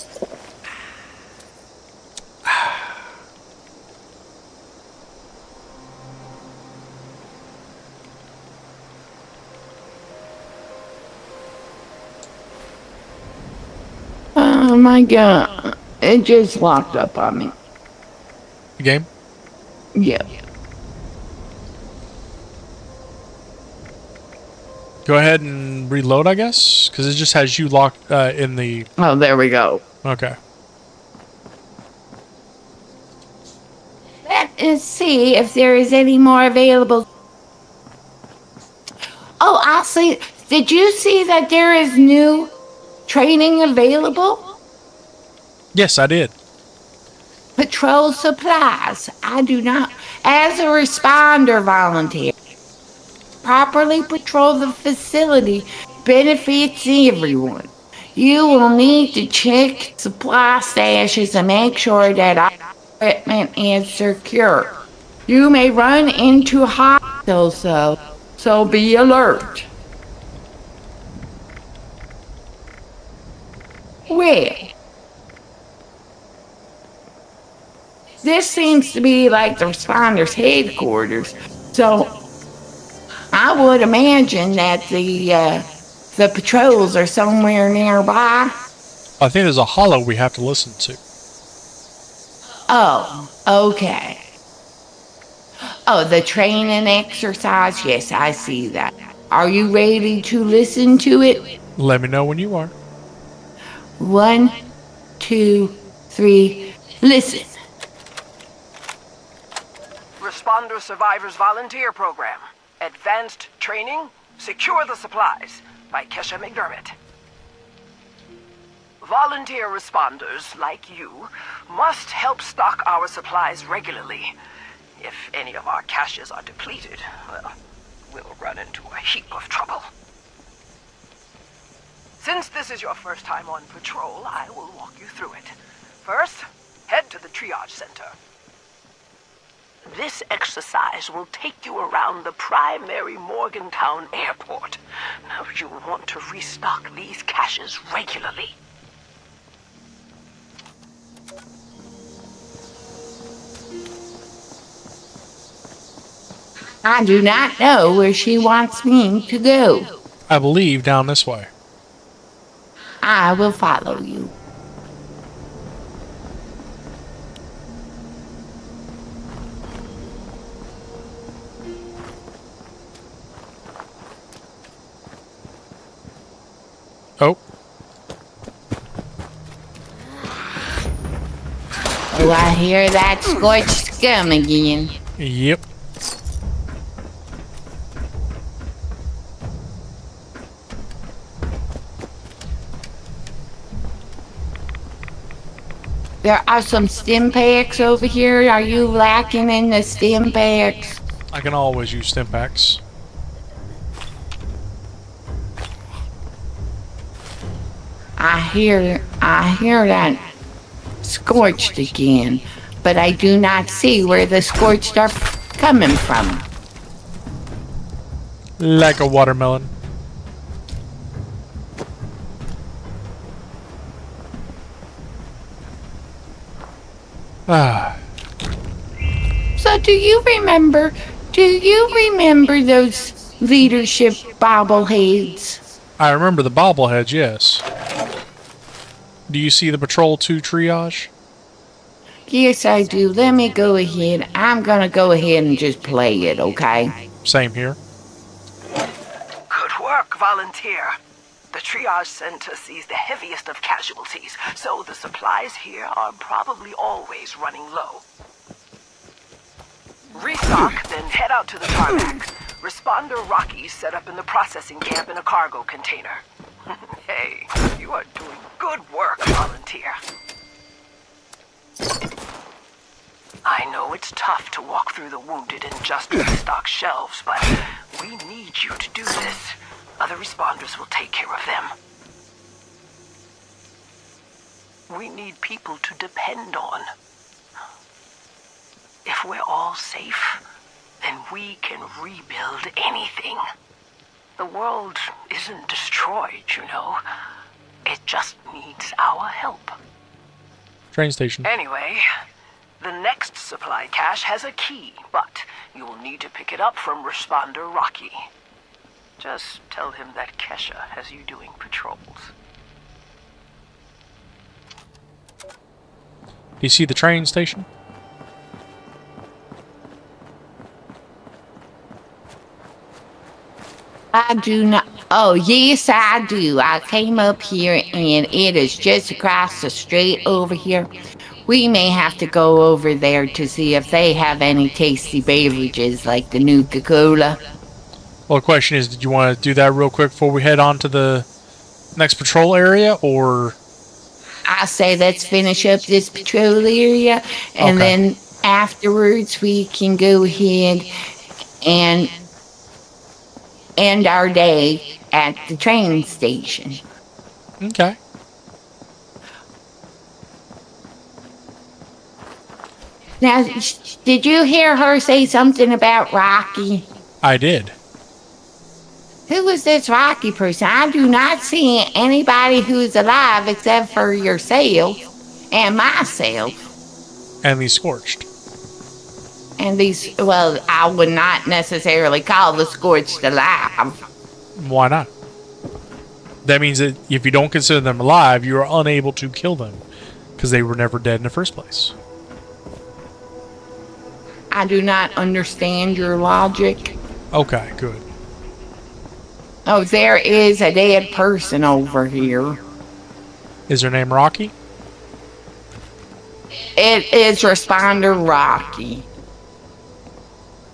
Oh my God. It just locked up on me. Game? Yeah. Go ahead and reload, I guess? Because it just has you locked in the... Oh, there we go. Okay. Let us see if there is any more available. Oh, I see. Did you see that there is new training available? Yes, I did. Patrol supplies. I do not. As a responder volunteer, properly patrol the facility benefits everyone. You will need to check supply stashes and make sure that our equipment is secure. You may run into hostiles, so be alert. Well, this seems to be like the responders' headquarters, so I would imagine that the patrols are somewhere nearby. I think there's a hollow we have to listen to. Oh, okay. Oh, the training exercise? Yes, I see that. Are you ready to listen to it? Let me know when you are. 1, 2, 3, listen. Responder Survivors Volunteer Program. Advanced Training, Secure the Supplies by Kesha McDermott. Volunteer responders like you must help stock our supplies regularly. If any of our caches are depleted, well, we'll run into a heap of trouble. Since this is your first time on patrol, I will walk you through it. First, head to the triage center. This exercise will take you around the primary Morgantown airport. Now, you'll want to restock these caches regularly. I do not know where she wants me to go. I believe down this way. I will follow you. Oh. Oh, I hear that scorched scum again. Yep. There are some stim packs over here. Are you lacking in the stim packs? I can always use stim packs. I hear that scorched again, but I do not see where the scorched are coming from. Like a watermelon. Ah. So do you remember those leadership bobbleheads? I remember the bobbleheads, yes. Do you see the Patrol 2 triage? Yes, I do. Let me go ahead. I'm gonna go ahead and just play it, okay? Same here. Good work, volunteer. The triage center sees the heaviest of casualties, so the supplies here are probably always running low. Restock, then head out to the tarmac. Responder Rocky's set up in the processing camp in a cargo container. Hey, you are doing good work, volunteer. I know it's tough to walk through the wounded and just restock shelves, but we need you to do this. Other responders will take care of them. We need people to depend on. If we're all safe, then we can rebuild anything. The world isn't destroyed, you know. It just needs our help. Train station. Anyway, the next supply cache has a key, but you'll need to pick it up from Responder Rocky. Just tell him that Kesha has you doing patrols. Do you see the train station? I do not. Oh, yes, I do. I came up here and it is just across the street over here. We may have to go over there to see if they have any tasty beverages like the Nuka-Cola. Well, the question is, did you want to do that real quick before we head on to the next patrol area, or? I say let's finish up this patrol area, and then afterwards we can go ahead and end our day at the train station. Okay. Now, did you hear her say something about Rocky? I did. Who is this Rocky person? I do not see anybody who's alive except for yourself and myself. And the Scorched. And these, well, I would not necessarily call the Scorched alive. Why not? That means that if you don't consider them alive, you are unable to kill them because they were never dead in the first place. I do not understand your logic. Okay, good. Oh, there is a dead person over here. Is her name Rocky? It is Responder Rocky.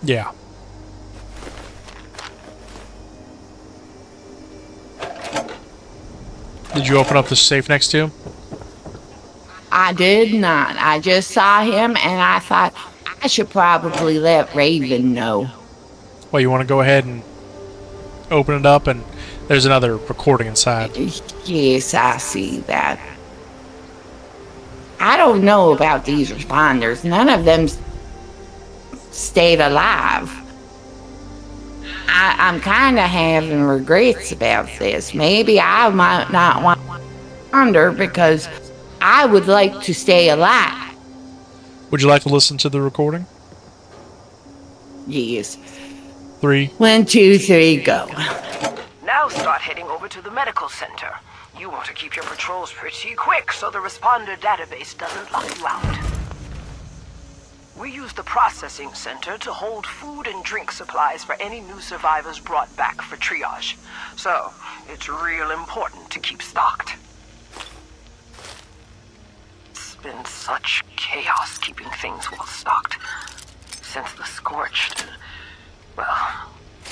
Yeah. Did you open up the safe next to him? I did not. I just saw him and I thought I should probably let Raven know. Well, you want to go ahead and open it up, and there's another recording inside. Yes, I see that. I don't know about these responders. None of them stayed alive. I'm kind of having regrets about this. Maybe I might not want to wander because I would like to stay alive. Would you like to listen to the recording? Yes. 3. 1, 2, 3, go. Now start heading over to the medical center. You want to keep your patrols pretty quick so the responder database doesn't lock you out. We use the processing center to hold food and drink supplies for any new survivors brought back for triage. So, it's real important to keep stocked. It's been such chaos keeping things well stocked. Since the scorched... well,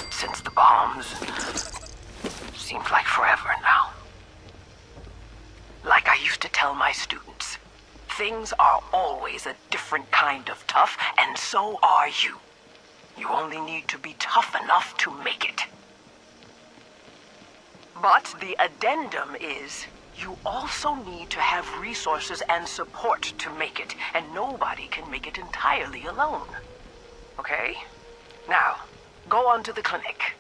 since the bombs... seems like forever now. Like I used to tell my students, things are always a different kind of tough, and so are you. You only need to be tough enough to make it. But the addendum is, you also need to have resources and support to make it, and nobody can make it entirely alone. Okay? Now, go on to the clinic.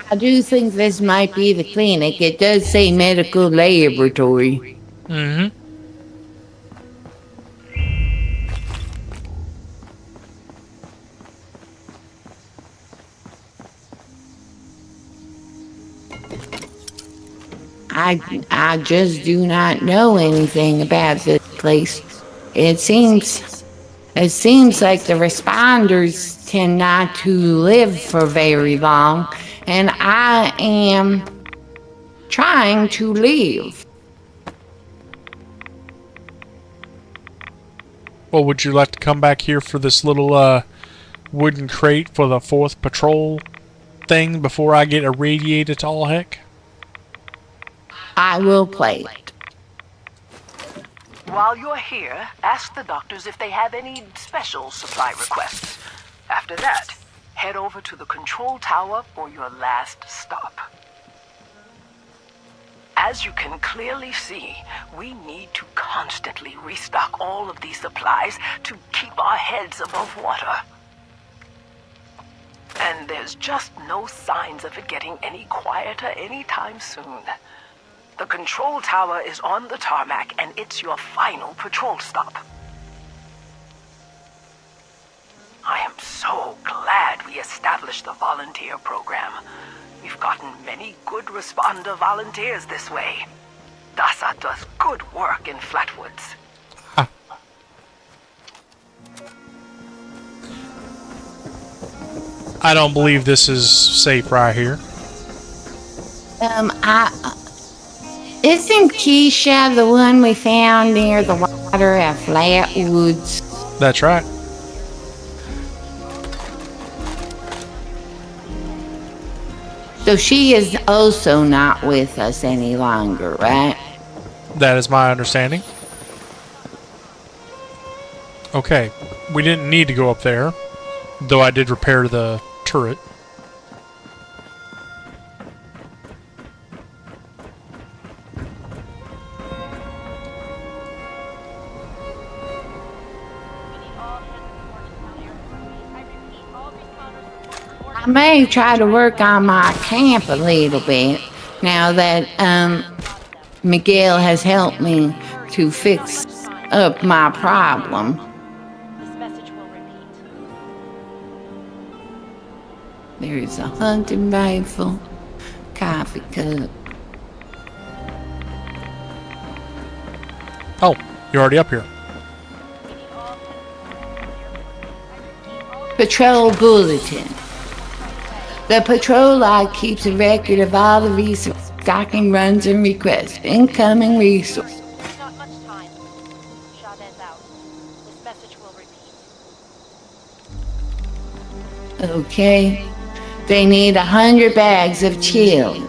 I do think this might be the clinic. It does say medical laboratory. Mm-hmm. I just do not know anything about this place. It seems like the responders tend not to live for very long, and I am trying to live. Well, would you like to come back here for this little wooden crate for the 4th patrol thing before I get irradiated to all heck? I will play it. While you're here, ask the doctors if they have any special supply requests. After that, head over to the control tower for your last stop. As you can clearly see, we need to constantly restock all of these supplies to keep our heads above water. And there's just no signs of it getting any quieter anytime soon. The control tower is on the tarmac, and it's your final patrol stop. I am so glad we established the volunteer program. We've gotten many good responder volunteers this way. DASA does good work in Flatwoods. I don't believe this is safe right here. Isn't Keisha the one we found near the water at Flatwoods? That's right. So she is also not with us any longer, right? That is my understanding. Okay, we didn't need to go up there, though I did repair the turret. I may try to work on my camp a little bit now that Miguel has helped me to fix up my problem. This message will repeat. There is a hunting rifle, coffee cup. Oh, you're already up here. Patrol bulletin. The patrol log keeps a record of all the resources, stocking runs and requests, incoming resources. There's not much time. Chavez out. This message will repeat. Okay. They need 100 bags of chili.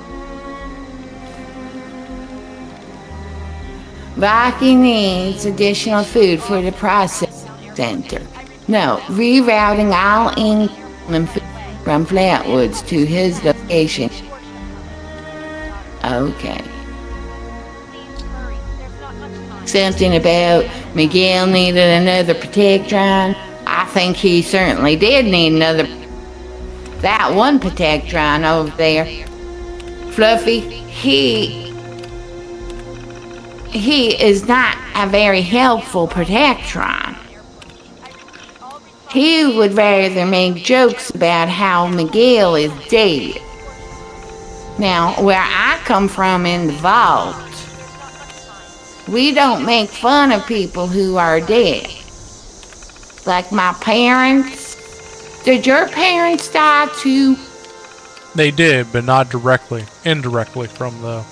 Rocky needs additional food for the process center. No, rerouting all incoming food from Flatwoods to his location. Okay. Something about Miguel needed another Protectron. I think he certainly did need another. That one Protectron over there. Fluffy, he is not a very helpful Protectron. He would rather make jokes about how Miguel is dead. Now, where I come from in the vault, we don't make fun of people who are dead. Like my parents. Did your parents die too? They did, but not directly. Indirectly from the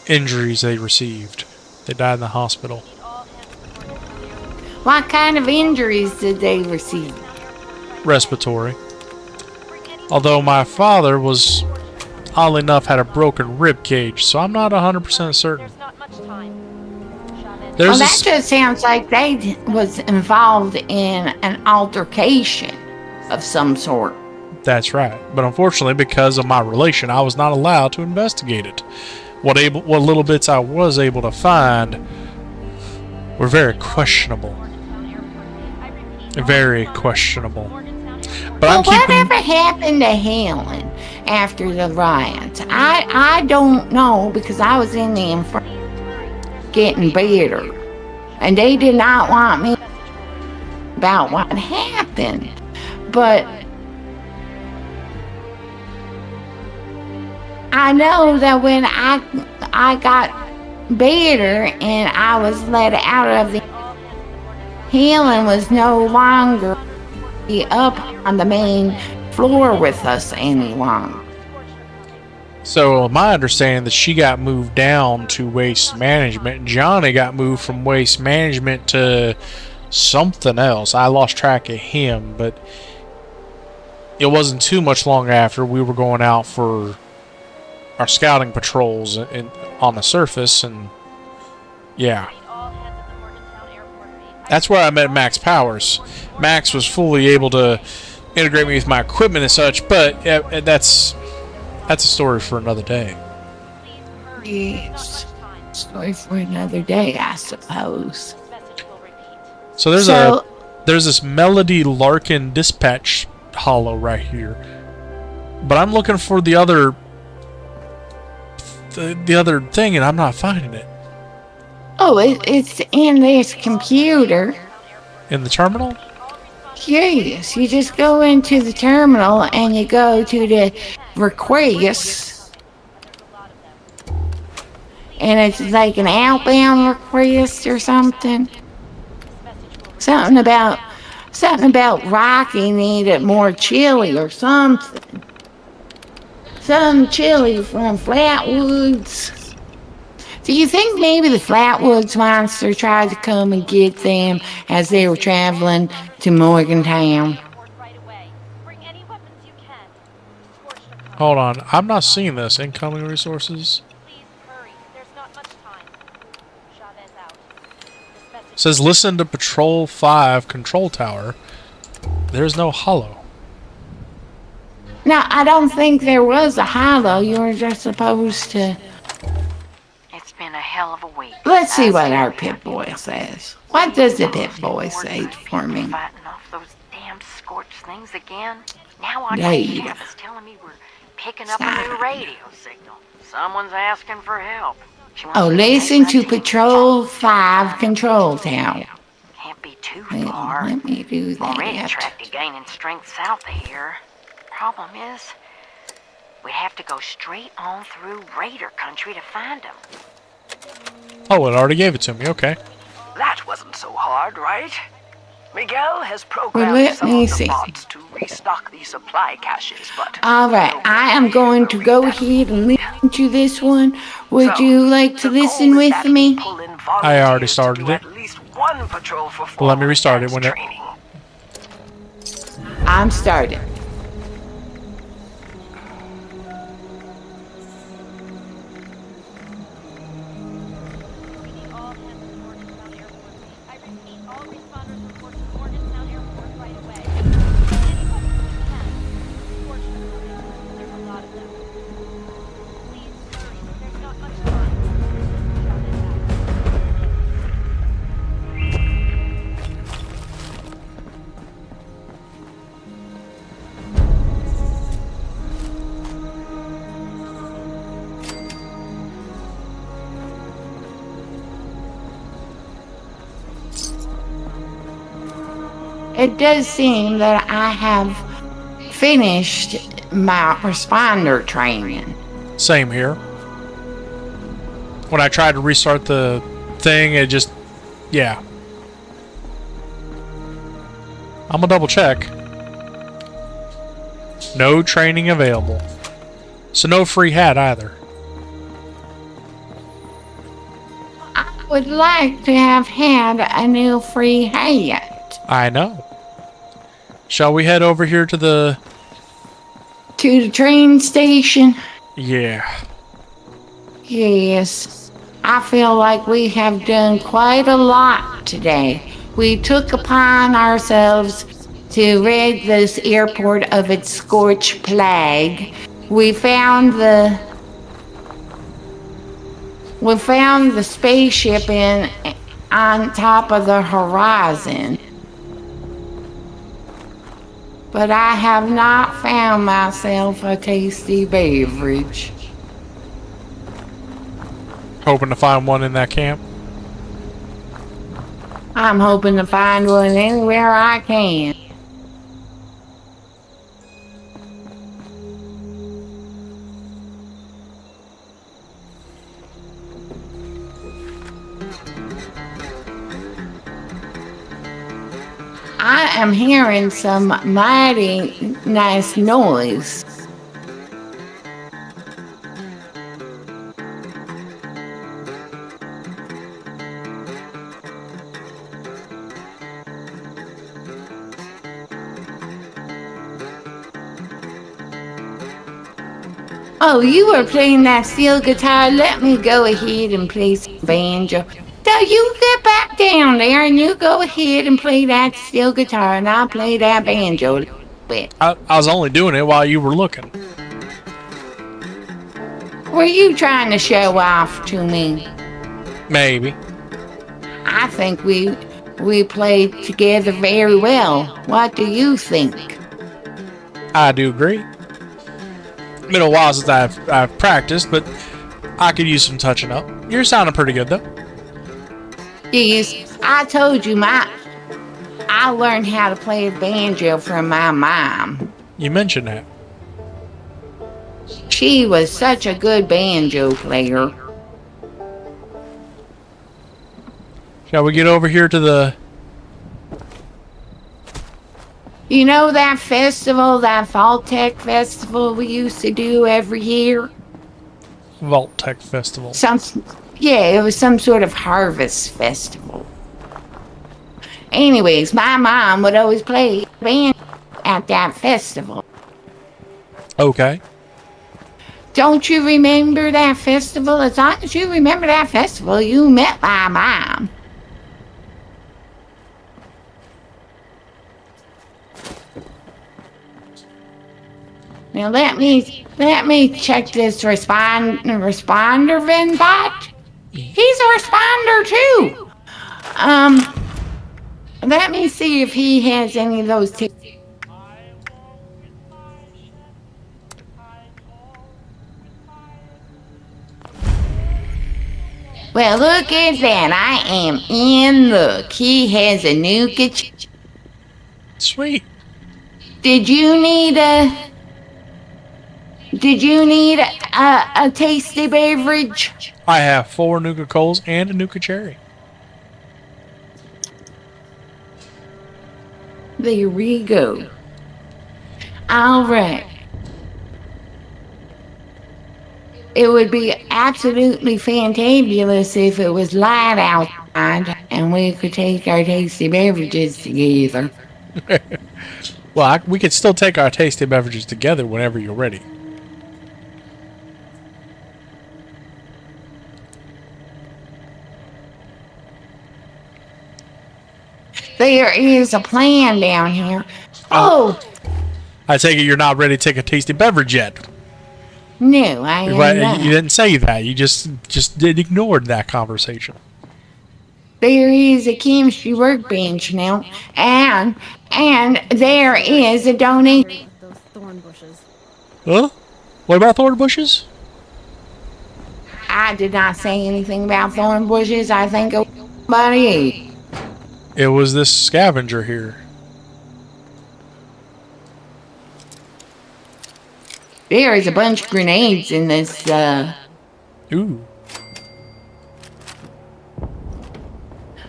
injuries they received. They died in the hospital. What kind of injuries did they receive? Respiratory. Although my father was, oddly enough, had a broken rib cage, so I'm not 100% certain. Well, that just sounds like they was involved in an altercation of some sort. That's right. But unfortunately, because of my relation, I was not allowed to investigate it. What little bits I was able to find were very questionable. Very questionable. But whatever happened to Helen after the riots? I don't know, because I was in the infirmary getting better, and they did not want me about what happened. But I know that when I got better and I was let out of the, Helen was no longer up on the main floor with us any longer. So my understanding that she got moved down to waste management. Johnny got moved from waste management to something else. I lost track of him, but it wasn't too much long after we were going out for our scouting patrols on the surface, and yeah. That's where I met Max Powers. Max was fully able to integrate me with my equipment and such, but that's a story for another day. Yes, story for another day, I suppose. So there's this Melody Larkin dispatch holo right here, but I'm looking for the other thing, and I'm not finding it. Oh, it's in this computer. In the terminal? Yes, you just go into the terminal and you go to the request, and it's like an outbound request or something. Something about Rocky needed more chili or something. Some chili from Flatwoods. Do you think maybe the Flatwoods monster tried to come and get them as they were traveling to Morgantown? Hold on, I'm not seeing this. Incoming resources. It says listen to Patrol 5 control tower. There's no holo. No, I don't think there was a holo. You were just supposed to... It's been a hell of a week. Let's see what our Pip-Boy says. What does the Pip-Boy say for me? Fighting off those damn scorched things again. Now our Data. chap is telling me we're picking up a new radio signal. Someone's asking for help. Oh, listen to Patrol 5 control tower. Can't be too Well, far. let me do Already that. tracked gaining strength south of here. Problem is, we'd have to go straight on through Raider country to find them. Oh, it already gave it to me. Okay. That wasn't so hard, right? Miguel has programmed let some me of the see. bots to restock the supply caches, but... All right, I am going to go ahead and listen to this one. Would So, you like to the goal listen is with that we me? pull in I already volunteers to started do it. At least one patrol for Well, let me restart it advanced when it- training. I'm starting. We need all hands to Morgantown Airport. I repeat, all responders report to Morgantown Airport right away. Anyone who can. Fortunately, there's a lot of them. Please hurry. There's not much time. Shout it out. It does seem that I have finished my responder training. Same here. When I tried to restart the thing, it just... yeah. I'm gonna double check. No training available. So no free hat either. I would like to have had a new free hat. I know. Shall we head over here to the... To the train station? yeah. Yes. I feel like we have done quite a lot today. We took upon ourselves to rid this airport of its scorch plague. We found the spaceship on top of the horizon. But I have not found myself a tasty beverage. Hoping to find one in that camp. I'm hoping to find one anywhere I can. I am hearing some mighty nice noise. Oh, you were playing that steel guitar. Let me go ahead and play some banjo. So you get back down there and you go ahead and play that steel guitar and I'll play that banjo a little bit. I was only doing it while you were looking. Were you trying to show off to me? Maybe. I think we played together very well. What do you think? I do agree. Been a while since I've practiced, but I could use some touching up. You're sounding pretty good though. Yes, I told you I learned how to play the banjo from my mom. You mentioned that. She was such a good banjo player. Shall we get over here to the... You know that festival, that Fall Tech festival we used to do every year? Vault Tech Festival? Yeah, it was some sort of harvest festival. Anyways, my mom would always play banjo at that festival. Okay. Don't you remember that festival? As long as you remember that festival, you met my mom. Now let me check this responder Vin bot. He's a responder too. Let me see if he has any of those tickets. Well, look at that. I am in luck. He has a new kitchen. Sweet. Did you need a tasty beverage? I have 4 Nuka Colas and a Nuka Cherry. There we go. All right. It would be absolutely fantabulous if it was light outside and we could take our tasty beverages together. Well, we could still take our tasty beverages together whenever you're ready. There is a plan down here. Oh, I take it you're not ready to take a tasty beverage yet. no, I am not. You didn't say that. You just ignored that conversation. There is a chemistry workbench now, and there is a donation. Those thorn bushes. Huh? What about thorn bushes? I did not say anything about thorn bushes. I think it was somebody else. It was this scavenger here. There is a bunch of grenades in this, Ooh.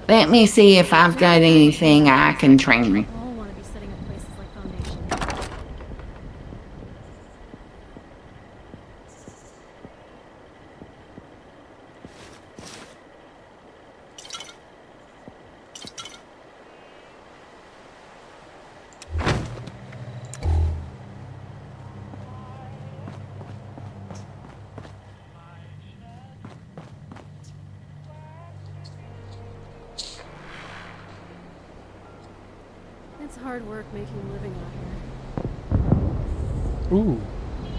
Let me see if I've got anything I can train. All want to be setting up places like Foundation. It's hard work making a living out here. Ooh.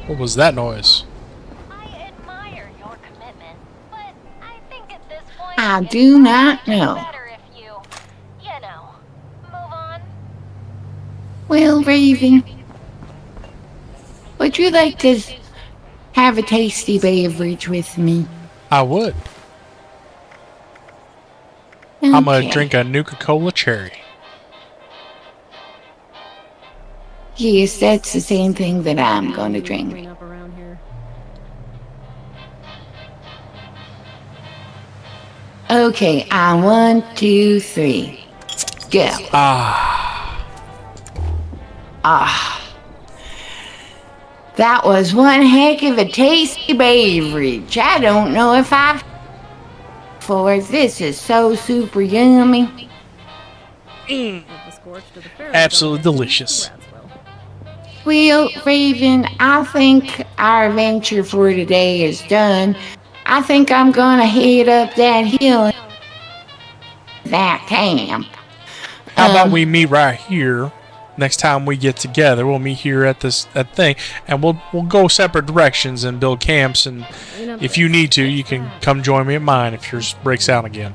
What was that noise? I admire your commitment, but I think at this point I it's do not know. better if you know, move on. Well, Raven, would you like to have a tasty beverage with me? I would. I'm gonna Okay. drink a Nuka-Cola cherry. Yes, that's the same thing that I'm going to drink. Clean up around here. Okay, on 1, 2, 3. Go. Ah. That was one heck of a tasty beverage. I don't know if I've for this is so super yummy. The scorched of the Pharaoh Absolutely donation, delicious. rats will. Well, Raven, I think our adventure for today is done. I think I'm gonna head up that hill and that camp. How about we meet right here? Next time we get together, we'll meet here at that thing, and we'll go separate directions and build camps. And if you need to, you can come join me at mine if yours breaks out again.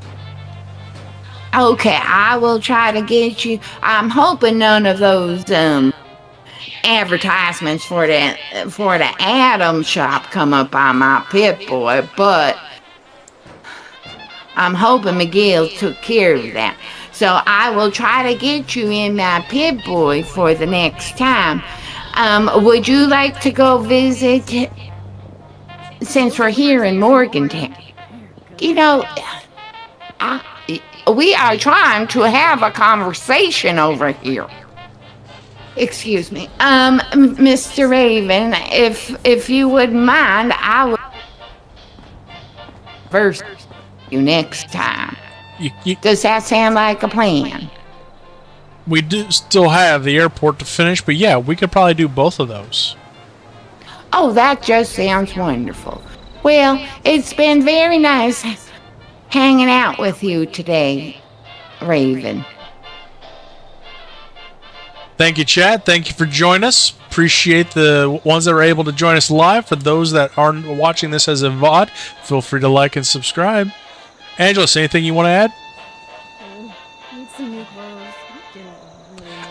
Okay, I will try to get you. I'm hoping none of those advertisements for the Atom shop come up on my Pip-Boy, but I'm hoping Miguel took care of that. So I will try to get you in my Pip-Boy for the next time. Would you like to go visit, since we're here in Morgantown? You know, we are trying to have a conversation over here. Excuse me. Mr. Raven, if you wouldn't mind, I will verse you next time. Does that sound like a plan? We do still have the airport to finish, but yeah, we could probably do both of those. Oh, that just sounds wonderful. Well, it's been very nice hanging out with you today, Raven. Thank you, Chad. Thank you for joining us. Appreciate the ones that are able to join us live. For those that aren't watching this as a VOD, feel free to like and subscribe. Angelus, anything you want to add? Need some new clothes.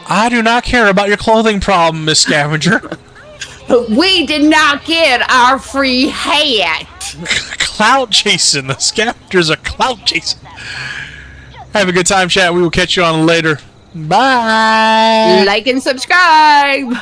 I do not care about your clothing problem, Miss Scavenger. We did not get our free hat. Clout chasing. The Scavengers are clout chasing. Have a good time, chat. We will catch you on later. Bye. Like and subscribe.